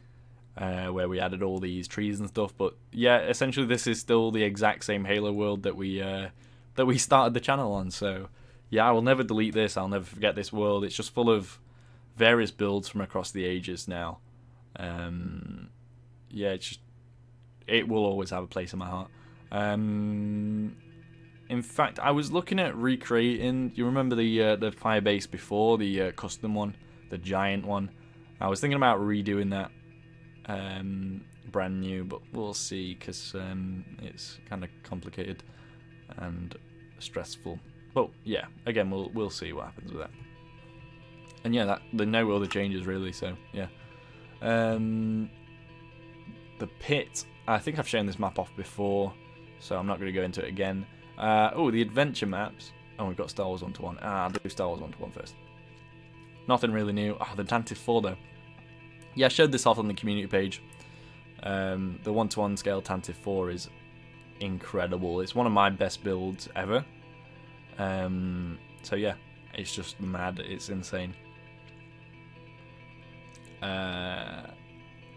where we added all these trees and stuff. But yeah, essentially, this is still the exact same Halo world that we started the channel on. So yeah, I will never delete this. I'll never forget this world. It's just full of various builds from across the ages now. Yeah, it will always have a place in my heart. In fact, I was looking at recreating. You remember the fire base before, the custom one, the giant one? I was thinking about redoing that, brand new, but we'll see, because it's kind of complicated and stressful. But yeah, again, we'll see what happens with that. And yeah, the no other changes really. So yeah, the pit. I think I've shown this map off before, so I'm not going to go into it again. Oh, the adventure maps. Oh, we've got Star Wars 1-1. I'll do Star Wars 1-1 first. Nothing really new. Oh, the Mantis 4 though. Yeah, I showed this off on the community page. The 1-to-1 scale Tantive 4 is incredible. It's one of my best builds ever. So yeah, it's just mad. It's insane.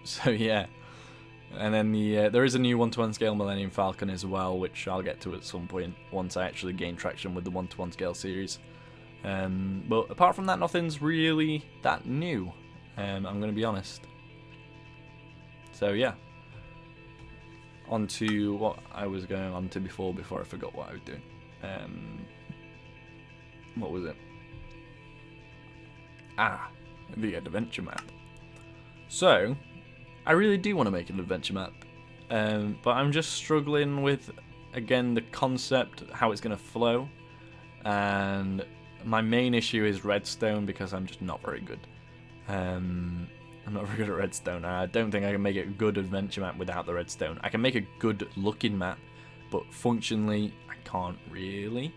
So yeah. And then there is a new 1-to-1 scale Millennium Falcon as well, which I'll get to at some point once I actually gain traction with the 1-to-1 scale series. But apart from that, nothing's really that new. I'm going to be honest. So yeah, on to what I was going on to before I forgot what I was doing. What was it? The adventure map. So I really do want to make an adventure map, but I'm just struggling with, again, the concept, how it's going to flow, and my main issue is redstone, because I'm just not very good. I'm not very good at redstone, and I don't think I can make a good adventure map without the redstone. I can make a good looking map, but functionally I can't really.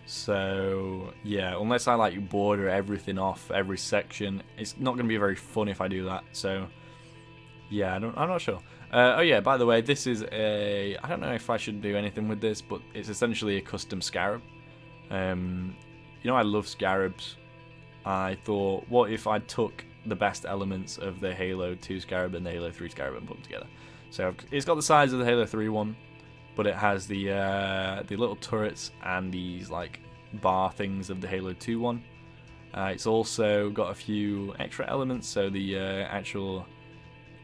So yeah, unless I like border everything off, every section, it's not going to be very fun if I do that. So yeah, I'm not sure. Oh yeah, by the way, this is I don't know if I should do anything with this, but it's essentially a custom scarab. You know, I love scarabs. I thought, what if I took the best elements of the Halo 2 scarab and the Halo 3 scarab and put them together? So it's got the size of the Halo 3 one, but it has the little turrets and these like bar things of the Halo 2 one. It's also got a few extra elements, so the actual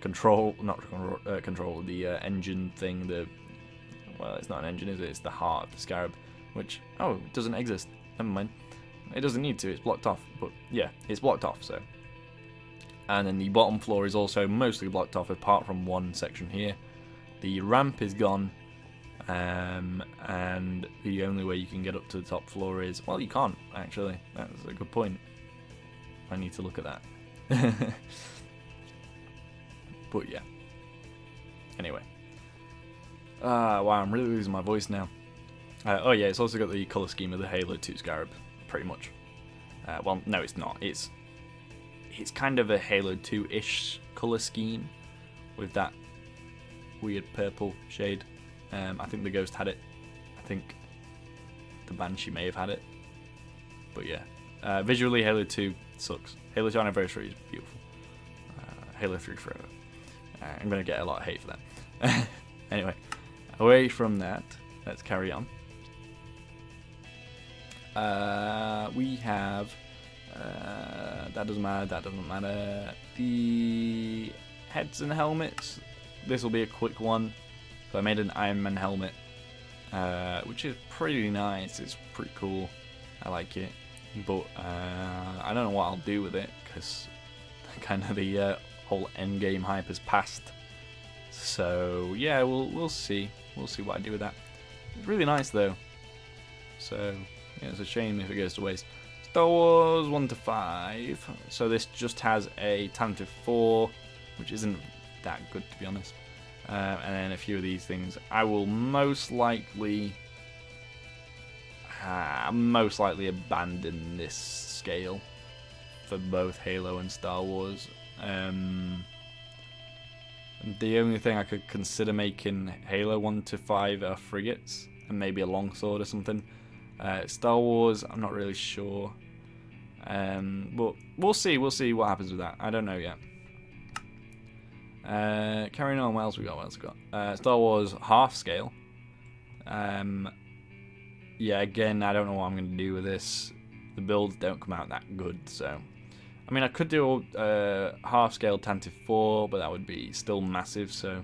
control, the engine thing, well, it's not an engine, is it? It's the heart of the scarab, which, oh, it doesn't exist. Never mind. It doesn't need to, it's blocked off, but yeah, it's blocked off, so. And then the bottom floor is also mostly blocked off, apart from one section here. The ramp is gone, and the only way you can get up to the top floor is, well, you can't, actually. That's a good point. I need to look at that. But yeah. Anyway. Wow, I'm really losing my voice now. Oh yeah, it's also got the colour scheme of the Halo 2 scarab, pretty much. Well, no, it's not. It's kind of a Halo 2-ish colour scheme with that weird purple shade. I think the Ghost had it. I think the Banshee may have had it. But yeah. Visually, Halo 2 sucks. Halo 2 Anniversary is beautiful. Halo 3 forever. I'm going to get a lot of hate for that. Anyway, away from that, let's carry on. We have, that doesn't matter, the heads and helmets. This will be a quick one. So I made an Iron Man helmet, which is pretty nice. It's pretty cool. I like it, but I don't know what I'll do with it because kind of the whole end game hype has passed. So yeah, we'll see. We'll see what I do with that. It's really nice though. So yeah, it's a shame if it goes to waste. Star Wars 1 to 5. So this just has a talented 4, which isn't that good to be honest. And then a few of these things. I will most likely abandon this scale for both Halo and Star Wars. The only thing I could consider making Halo 1 to 5 are frigates and maybe a longsword or something. Star Wars, I'm not really sure. But we'll see what happens with that. I don't know yet. Carrying on, what else we got? Star Wars half scale. Yeah, again, I don't know what I'm going to do with this. The builds don't come out that good, so... I mean, I could do a half scale Tantive 4, but that would be still massive, so...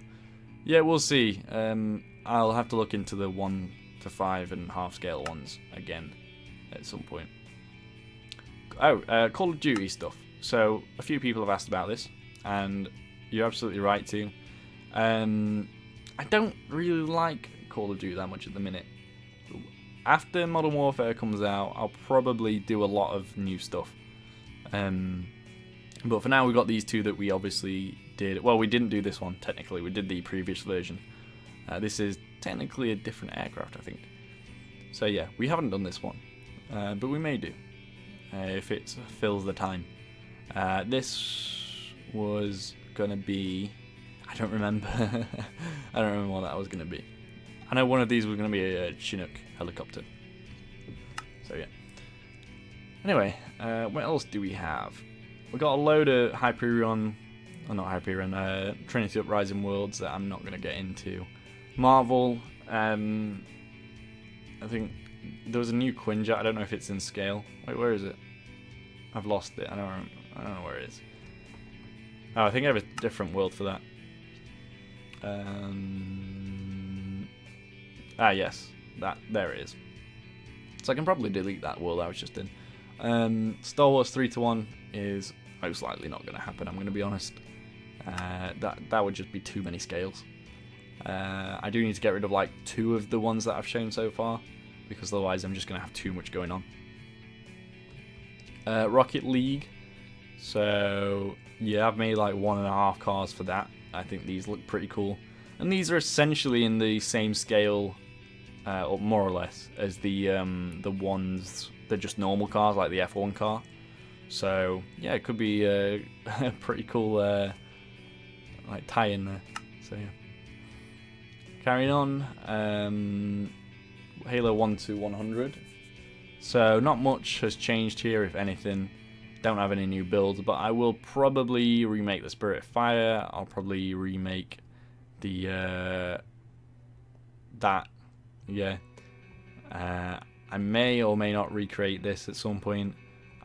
Yeah, we'll see. I'll have to look into the 1 to 5 and half scale ones again at some point. Oh, Call of Duty stuff. So, a few people have asked about this, and you're absolutely right too. I don't really like Call of Duty that much at the minute. After Modern Warfare comes out, I'll probably do a lot of new stuff. But for now, we've got these two that we obviously did. Well, we didn't do this one, technically. We did the previous version. This is technically a different aircraft, I think. So yeah, we haven't done this one. But we may do. If it fills the time. This was going to be... I don't remember. I don't remember what that was going to be. I know one of these was going to be a Chinook helicopter. So yeah. Anyway, what else do we have? We got a load of Hyperion, or not Hyperion, Trinity Uprising worlds that I'm not going to get into. Marvel, I think there was a new Quinjet. I don't know if it's in scale. Wait, where is it? I've lost it. I don't know where it is. Oh, I think I have a different world for that. Yes, there it is. So I can probably delete that world I was just in. Star Wars 3 to 1 is most likely not going to happen, I'm going to be honest. That would just be too many scales. I do need to get rid of like 2 of the ones that I've shown so far, because otherwise I'm just going to have too much going on. Rocket League. So yeah, I've made like 1.5 cars for that. I think these look pretty cool. And these are essentially in the same scale, or more or less, as the ones, they're just normal cars, like the F1 car. So yeah, it could be a pretty cool like tie-in there. So yeah. Carrying on, Halo 1 to 100. So not much has changed here, if anything. Don't have any new builds, but I will probably remake the Spirit Fire. I'll probably remake the that. Yeah. I may or may not recreate this at some point.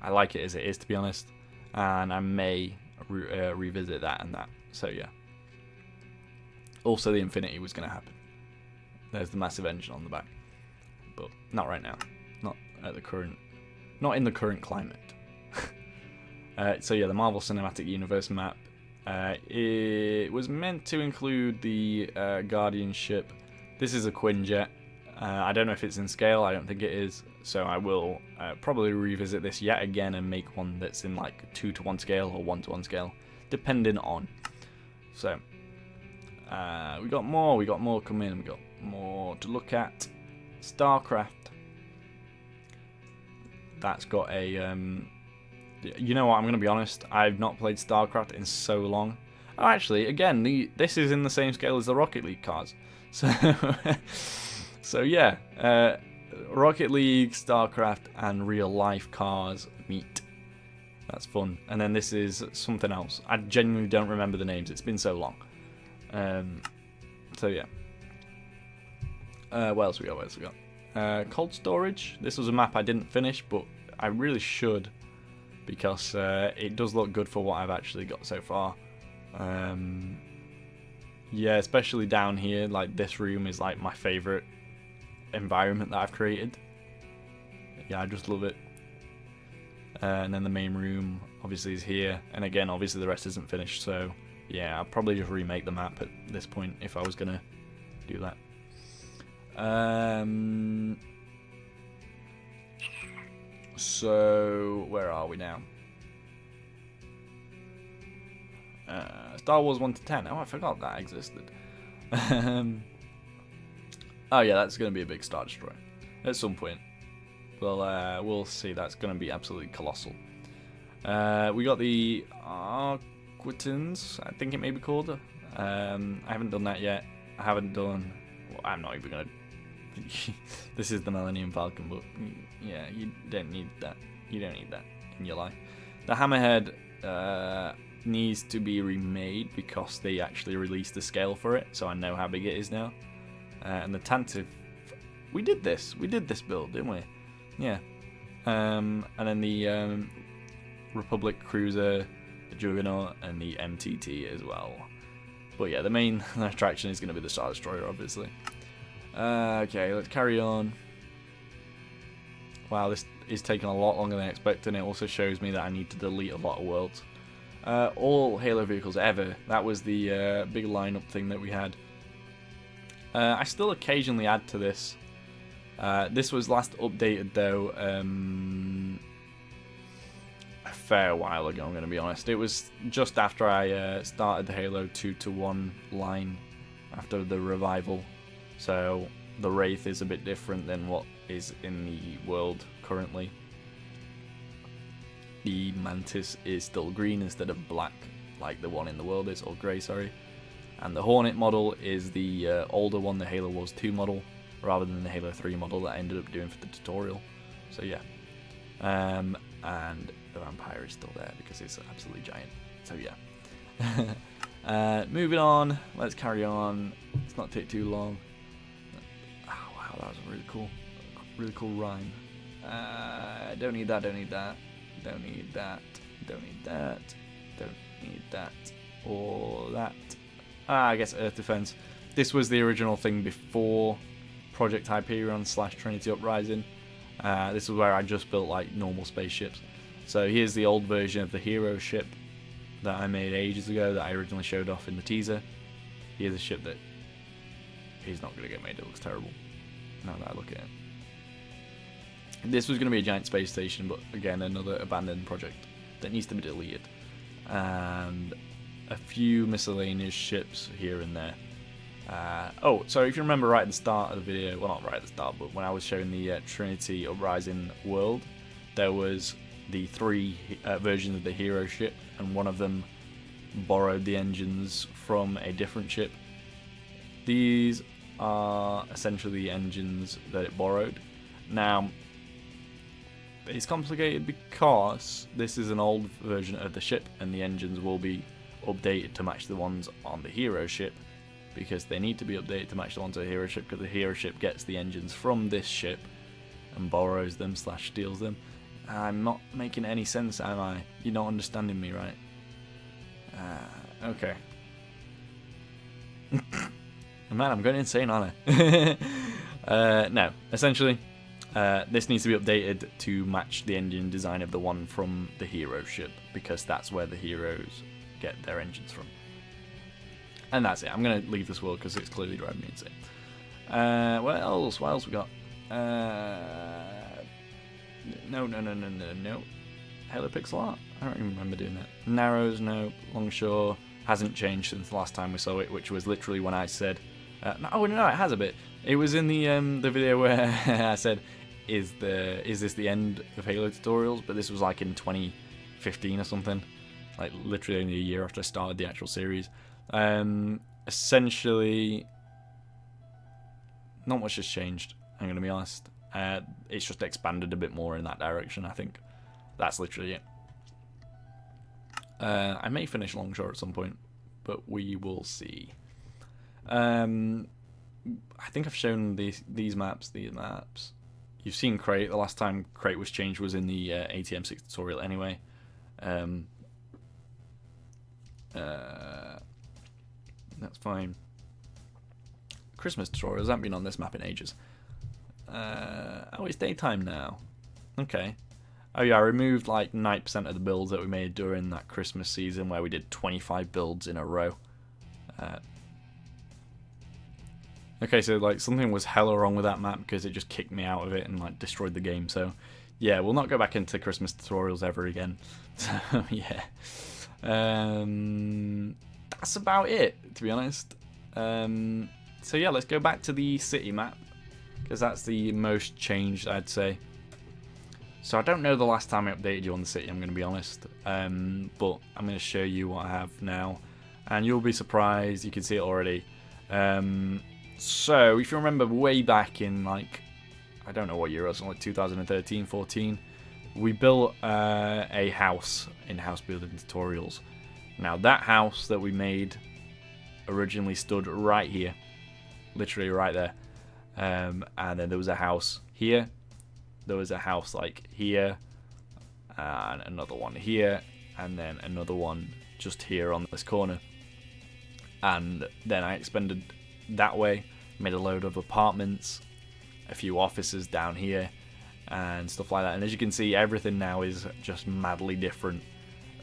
I like it as it is, to be honest, and I may revisit that and that. So yeah. Also, the Infinity was going to happen. There's the massive engine on the back, but not right now. Not at the current. Not in the current climate. So yeah, the Marvel Cinematic Universe map. It was meant to include the Guardian ship. This is a Quinjet. I don't know if it's in scale. I don't think it is. So I will probably revisit this yet again and make one that's in like 2 to 1 scale or 1 to 1 scale, depending on. So we got more coming. We got more to look at. StarCraft. That's got a you know what, I'm going to be honest, I've not played StarCraft in so long. Oh, actually, again, this is in the same scale as the Rocket League cards. So, so yeah, Rocket League, StarCraft, and real-life cars meet. That's fun. And then this is something else. I genuinely don't remember the names. It's been so long. So yeah. What else we got? Cold Storage. This was a map I didn't finish, but I really should, because it does look good for what I've actually got so far. Yeah, especially down here, like this room is like my favorite environment that I've created. Yeah, I just love it. And then the main room obviously is here, and again obviously the rest isn't finished, so yeah, I'll probably just remake the map at this point if I was gonna do that. So where are we now? Star Wars 1 to 10. Oh, I forgot that existed. Oh yeah, that's going to be a big Star Destroyer at some point. Well, we'll see. That's going to be absolutely colossal. We got the Aquitans, I think it may be called. I haven't done that yet. I haven't done... Well, I'm not even going to... This is the Millennium Falcon, but yeah, you don't need that. You don't need that in your life. The Hammerhead needs to be remade because they actually released the scale for it, so I know how big it is now. And the Tantive... We did this build, didn't we? Yeah. And then the Republic Cruiser, the Juggernaut, and the MTT as well. But yeah, the main attraction is going to be the Star Destroyer, obviously. Okay, let's carry on. Wow, this is taking a lot longer than I expected, and it also shows me that I need to delete a lot of worlds. All Halo vehicles ever. That was the big lineup thing that we had. I still occasionally add to this. This was last updated though a fair while ago, I'm going to be honest. It was just after I started the Halo 2-to-1 line after the revival. So the Wraith is a bit different than what is in the world currently. The Mantis is still green instead of black like the one in the world is, or grey, sorry. And the Hornet model is the older one, the Halo Wars 2 model, rather than the Halo 3 model that I ended up doing for the tutorial. So yeah. And the Vampire is still there because it's absolutely giant. So yeah. Moving on, let's carry on. Let's not take too long. Oh wow, that was a really cool rhyme. Don't need that, don't need that. Don't need that, don't need that, don't need that, or that. I guess Earth Defense. This was the original thing before Project Hyperion / Trinity Uprising. This is where I just built like normal spaceships. So here's the old version of the hero ship that I made ages ago that I originally showed off in the teaser. Here's a ship that is not going to get made, it looks terrible now that I look at it. This was going to be a giant space station, but again, another abandoned project that needs to be deleted. And a few miscellaneous ships here and there. Oh, so if you remember right at the start of the video, well not right at the start, but when I was showing the Trinity Uprising world, there was the 3 versions of the hero ship, and one of them borrowed the engines from a different ship. These are essentially the engines that it borrowed. Now, it's complicated because this is an old version of the ship and the engines will be updated to match the ones on the hero ship, because they need to be updated to match the ones on the hero ship, because the hero ship gets the engines from this ship and borrows them / steals them. I'm not making any sense, am I? You're not understanding me, right? Okay. Man, I'm going insane, aren't I? No, essentially this needs to be updated to match the engine design of the one from the hero ship, because that's where the heroes get their engines from. And that's it. I'm going to leave this world because it's clearly driving me insane. What else we got? No. Halo Pixel Art? I don't even remember doing that. Narrows, no. Longshore hasn't changed since the last time we saw it, which was literally when I said... no, it has a bit. It was in the video where I said, is this the end of Halo tutorials? But this was like in 2015 or something. Like literally only a year after I started the actual series. Essentially, not much has changed, I'm going to be honest. It's just expanded a bit more in that direction, I think. That's literally it. I may finish Longshore at some point, but we will see. I think I've shown these maps. You've seen Crate. The last time Crate was changed was in the ATM6 tutorial anyway. That's fine. Christmas tutorials. I haven't been on this map in ages. Oh, it's daytime now. Okay. Oh yeah, I removed like 90% of the builds that we made during that Christmas season where we did 25 builds in a row. Okay, so like something was hella wrong with that map because it just kicked me out of it and like destroyed the game. So yeah, we'll not go back into Christmas tutorials ever again. So yeah, that's about it, to be honest. So yeah, let's go back to the city map because that's the most changed, I'd say. So I don't know the last time I updated you on the city, I'm going to be honest, but I'm going to show you what I have now, and you'll be surprised. You can see it already. So if you remember way back in like, I don't know what year it was, like 2013, 14, we built a house in house building tutorials. Now that house that we made originally stood right here, literally right there, and then there was a house here. There was a house like here, and another one here, and then another one just here on this corner. And then I expanded that way, made a load of apartments, a few offices down here, and stuff like that. And as you can see, everything now is just madly different.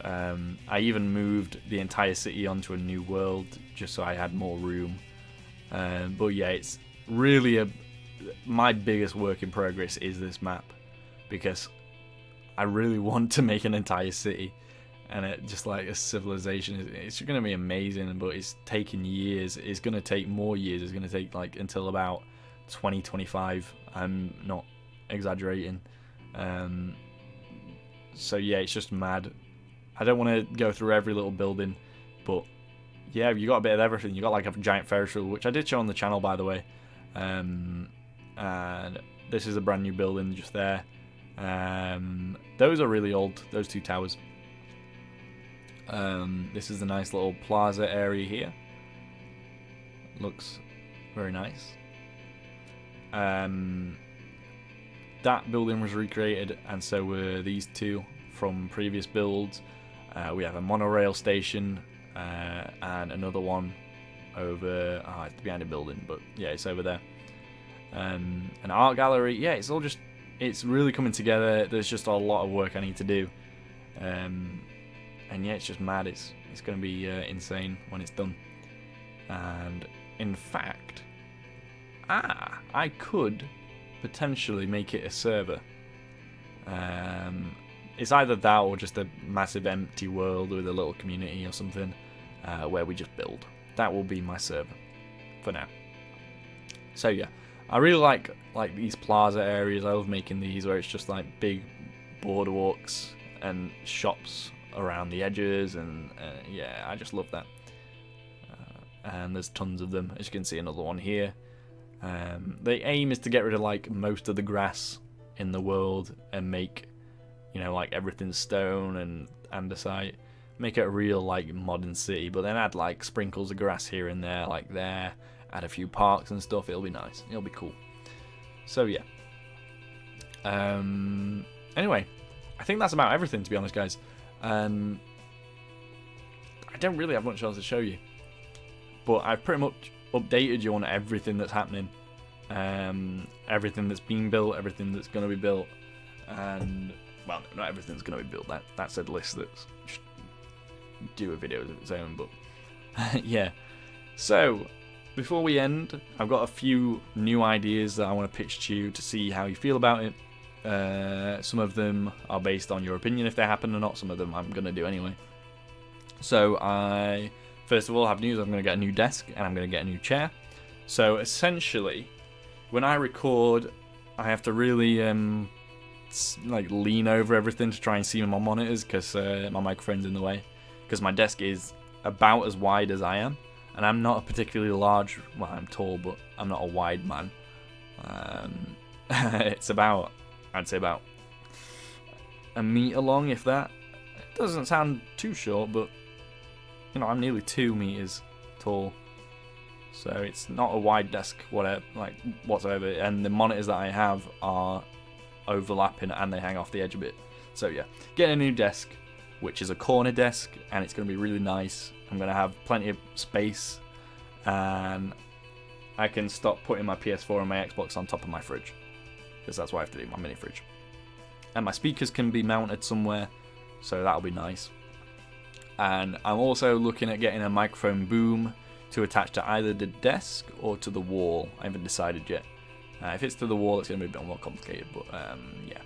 I even moved the entire city onto a new world just so I had more room. But yeah, it's really my biggest work in progress is this map, because I really want to make an entire city, and it just like a civilization. It's going to be amazing, but it's taking years. It's going to take more years. It's going to take like until about 2025. I'm not exaggerating. So yeah, it's just mad. I don't want to go through every little building, but yeah, you got a bit of everything. You got like a giant Ferris wheel, which I did show on the channel, by the way. And this is a brand new building just there. Those are really old, those two towers. This is a nice little plaza area here. Looks very nice. That building was recreated, and so were these two from previous builds. We have a monorail station, and another one over, it's behind a building, but yeah, it's over there. An art gallery. Yeah, it's all just, it's really coming together. There's just a lot of work I need to do, and yeah, it's just mad. It's going to be insane when it's done. And in fact, I could potentially make it a server. It's either that or just a massive empty world with a little community or something, where we just build. That will be my server for now. So yeah, I really like these plaza areas. I love making these where it's just like big boardwalks and shops around the edges, and yeah, I just love that. And there's tons of them. As you can see, another one here. The aim is to get rid of like most of the grass in the world and make, you know, like everything stone and andesite. Make it a real like modern city, but then add like sprinkles of grass here and there, like there. Add a few parks and stuff. It'll be nice. It'll be cool. So yeah. Anyway, I think that's about everything, to be honest, guys. I don't really have much else to show you, but I've pretty much updated you on everything that's happening, everything that's been built, everything that's going to be built, and well, not everything's going to be built. That's a list that's do a video of its own, but yeah. So before we end, I've got a few new ideas that I want to pitch to you to see how you feel about it. Some of them are based on your opinion if they happen or not. Some of them I'm going to do anyway. So I first of all have news. I'm going to get a new desk and I'm going to get a new chair. So essentially, when I record, I have to really like lean over everything to try and see my monitors, because my microphone's in the way, because my desk is about as wide as I am, and I'm not a particularly large, well, I'm tall, but I'm not a wide man. It's about, I'd say about a meter long, if that. It doesn't sound too short, but you know, I'm nearly 2 meters tall, so it's not a wide desk, whatsoever. And the monitors that I have are overlapping and they hang off the edge a bit. So yeah, getting a new desk, which is a corner desk, and it's going to be really nice. I'm going to have plenty of space and I can stop putting my PS4 and my Xbox on top of my fridge, because that's what I have to do, my mini fridge. And my speakers can be mounted somewhere, so that'll be nice. And I'm also looking at getting a microphone boom to attach to either the desk or to the wall. I haven't decided yet. If it's to the wall, it's going to be a bit more complicated, but yeah.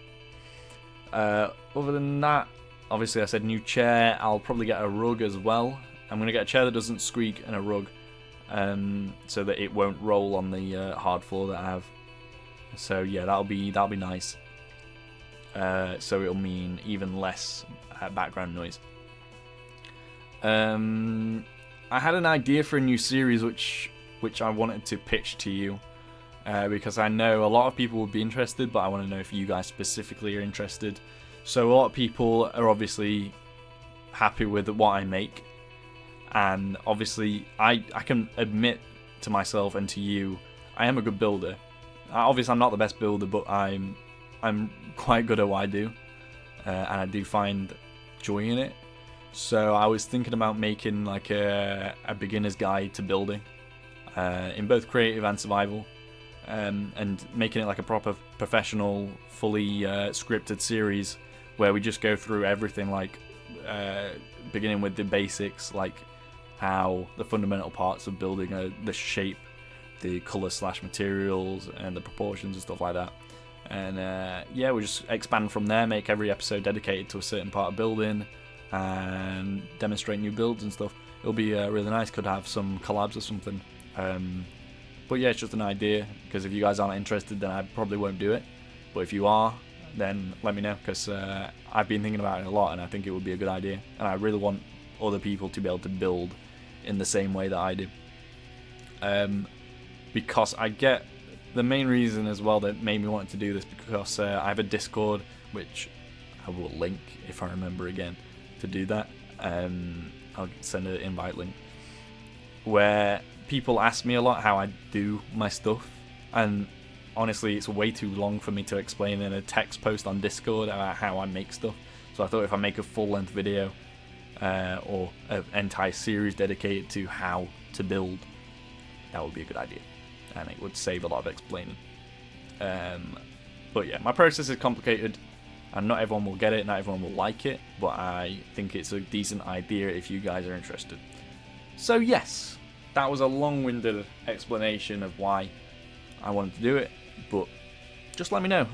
Other than that, obviously I said new chair. I'll probably get a rug as well. I'm going to get a chair that doesn't squeak and a rug, so that it won't roll on the hard floor that I have. So yeah, that'll be nice. So it'll mean even less background noise. I had an idea for a new series which I wanted to pitch to you, because I know a lot of people would be interested, but I want to know if you guys specifically are interested. So a lot of people are obviously happy with what I make, and obviously I can admit to myself and to you, I am a good builder. Obviously I'm not the best builder, but I'm quite good at what I do, and I do find joy in it. So I was thinking about making like a beginner's guide to building, in both creative and survival, and making it like a proper professional, fully scripted series where we just go through everything, like beginning with the basics, like how the fundamental parts of building the shape, the colour / materials, and the proportions and stuff like that. And yeah, we just expand from there, make every episode dedicated to a certain part of building, and demonstrate new builds and stuff. It'll be really nice. Could have some collabs or something. But yeah, it's just an idea, because if you guys aren't interested, then I probably won't do it. But if you are, then let me know, because I've been thinking about it a lot, and I think it would be a good idea. And I really want other people to be able to build in the same way that I do. Because I get the main reason as well that made me want to do this, because I have a Discord, which I will link if I remember again to do that. I'll send an invite link, where people ask me a lot how I do my stuff, and honestly it's way too long for me to explain in a text post on Discord about how I make stuff. So I thought if I make a full-length video, or an entire series dedicated to how to build, that would be a good idea, and it would save a lot of explaining. But yeah, my process is complicated, and not everyone will get it, not everyone will like it, but I think it's a decent idea if you guys are interested. So yes, that was a long-winded explanation of why I wanted to do it, but just let me know.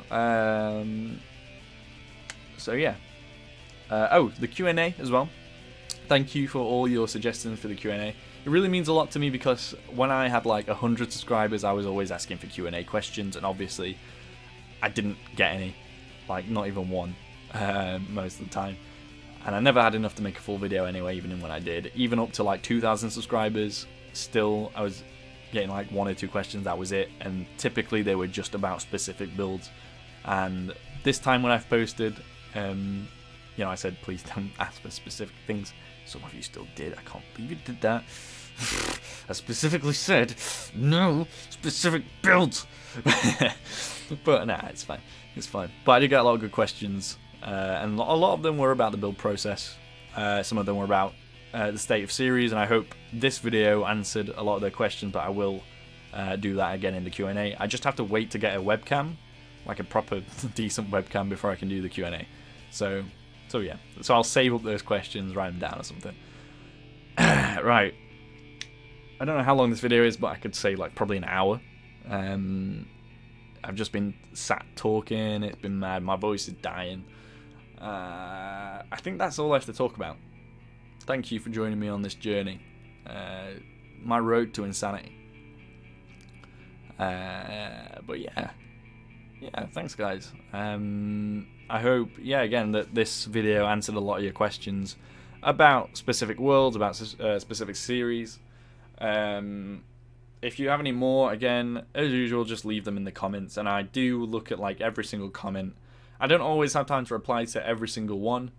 So yeah. Oh, the Q&A as well. Thank you for all your suggestions for the Q&A. It really means a lot to me, because when I had like 100 subscribers, I was always asking for Q&A questions, and obviously I didn't get any. Like, not even one, most of the time. And I never had enough to make a full video anyway, even when I did. Even up to like 2,000 subscribers, still I was getting like 1 or 2 questions, that was it. And typically they were just about specific builds. And this time when I've posted, you know, I said please don't ask for specific things. Some of you still did. I can't believe you did that. I specifically said no specific builds. But nah, it's fine. It's fine. But I did get a lot of good questions, and a lot of them were about the build process. Some of them were about the state of series, and I hope this video answered a lot of their questions, but I will do that again in the Q&A. I just have to wait to get a webcam, like a proper decent webcam, before I can do the Q&A. So yeah. So I'll save up those questions, write them down or something. Right. I don't know how long this video is, but I could say like probably an hour. I've just been sat talking, it's been mad, my voice is dying. I think that's all I have to talk about. Thank you for joining me on this journey. My road to insanity. But yeah, thanks guys. I hope, again, that this video answered a lot of your questions about specific worlds, about specific series. If you have any more, again, as usual, just leave them in the comments, and I do look at like every single comment. I don't always have time to reply to every single one,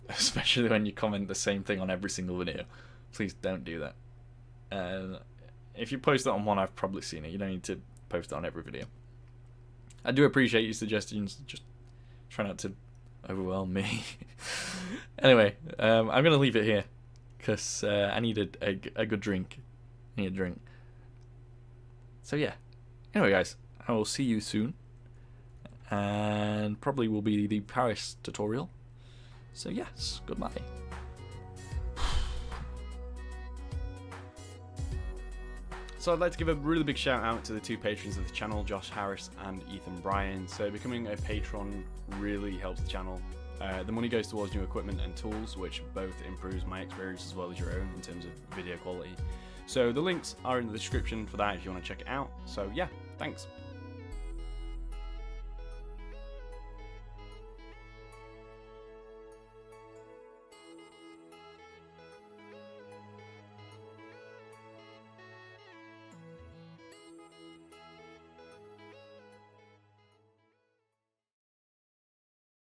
especially when you comment the same thing on every single video. Please don't do that. If you post it on one, I've probably seen it. You don't need to post it on every video. I do appreciate your suggestions, just try not to overwhelm me. Anyway, I'm going to leave it here, because I need a good drink. I need a drink. So yeah. Anyway, guys, I will see you soon, and probably will be the Paris tutorial. So yes, goodbye. So I'd like to give a really big shout out to the two patrons of the channel, Josh Harris and Ethan Bryan. So becoming a patron really helps the channel. The money goes towards new equipment and tools, which both improves my experience as well as your own in terms of video quality. So the links are in the description for that if you want to check it out. So yeah, thanks.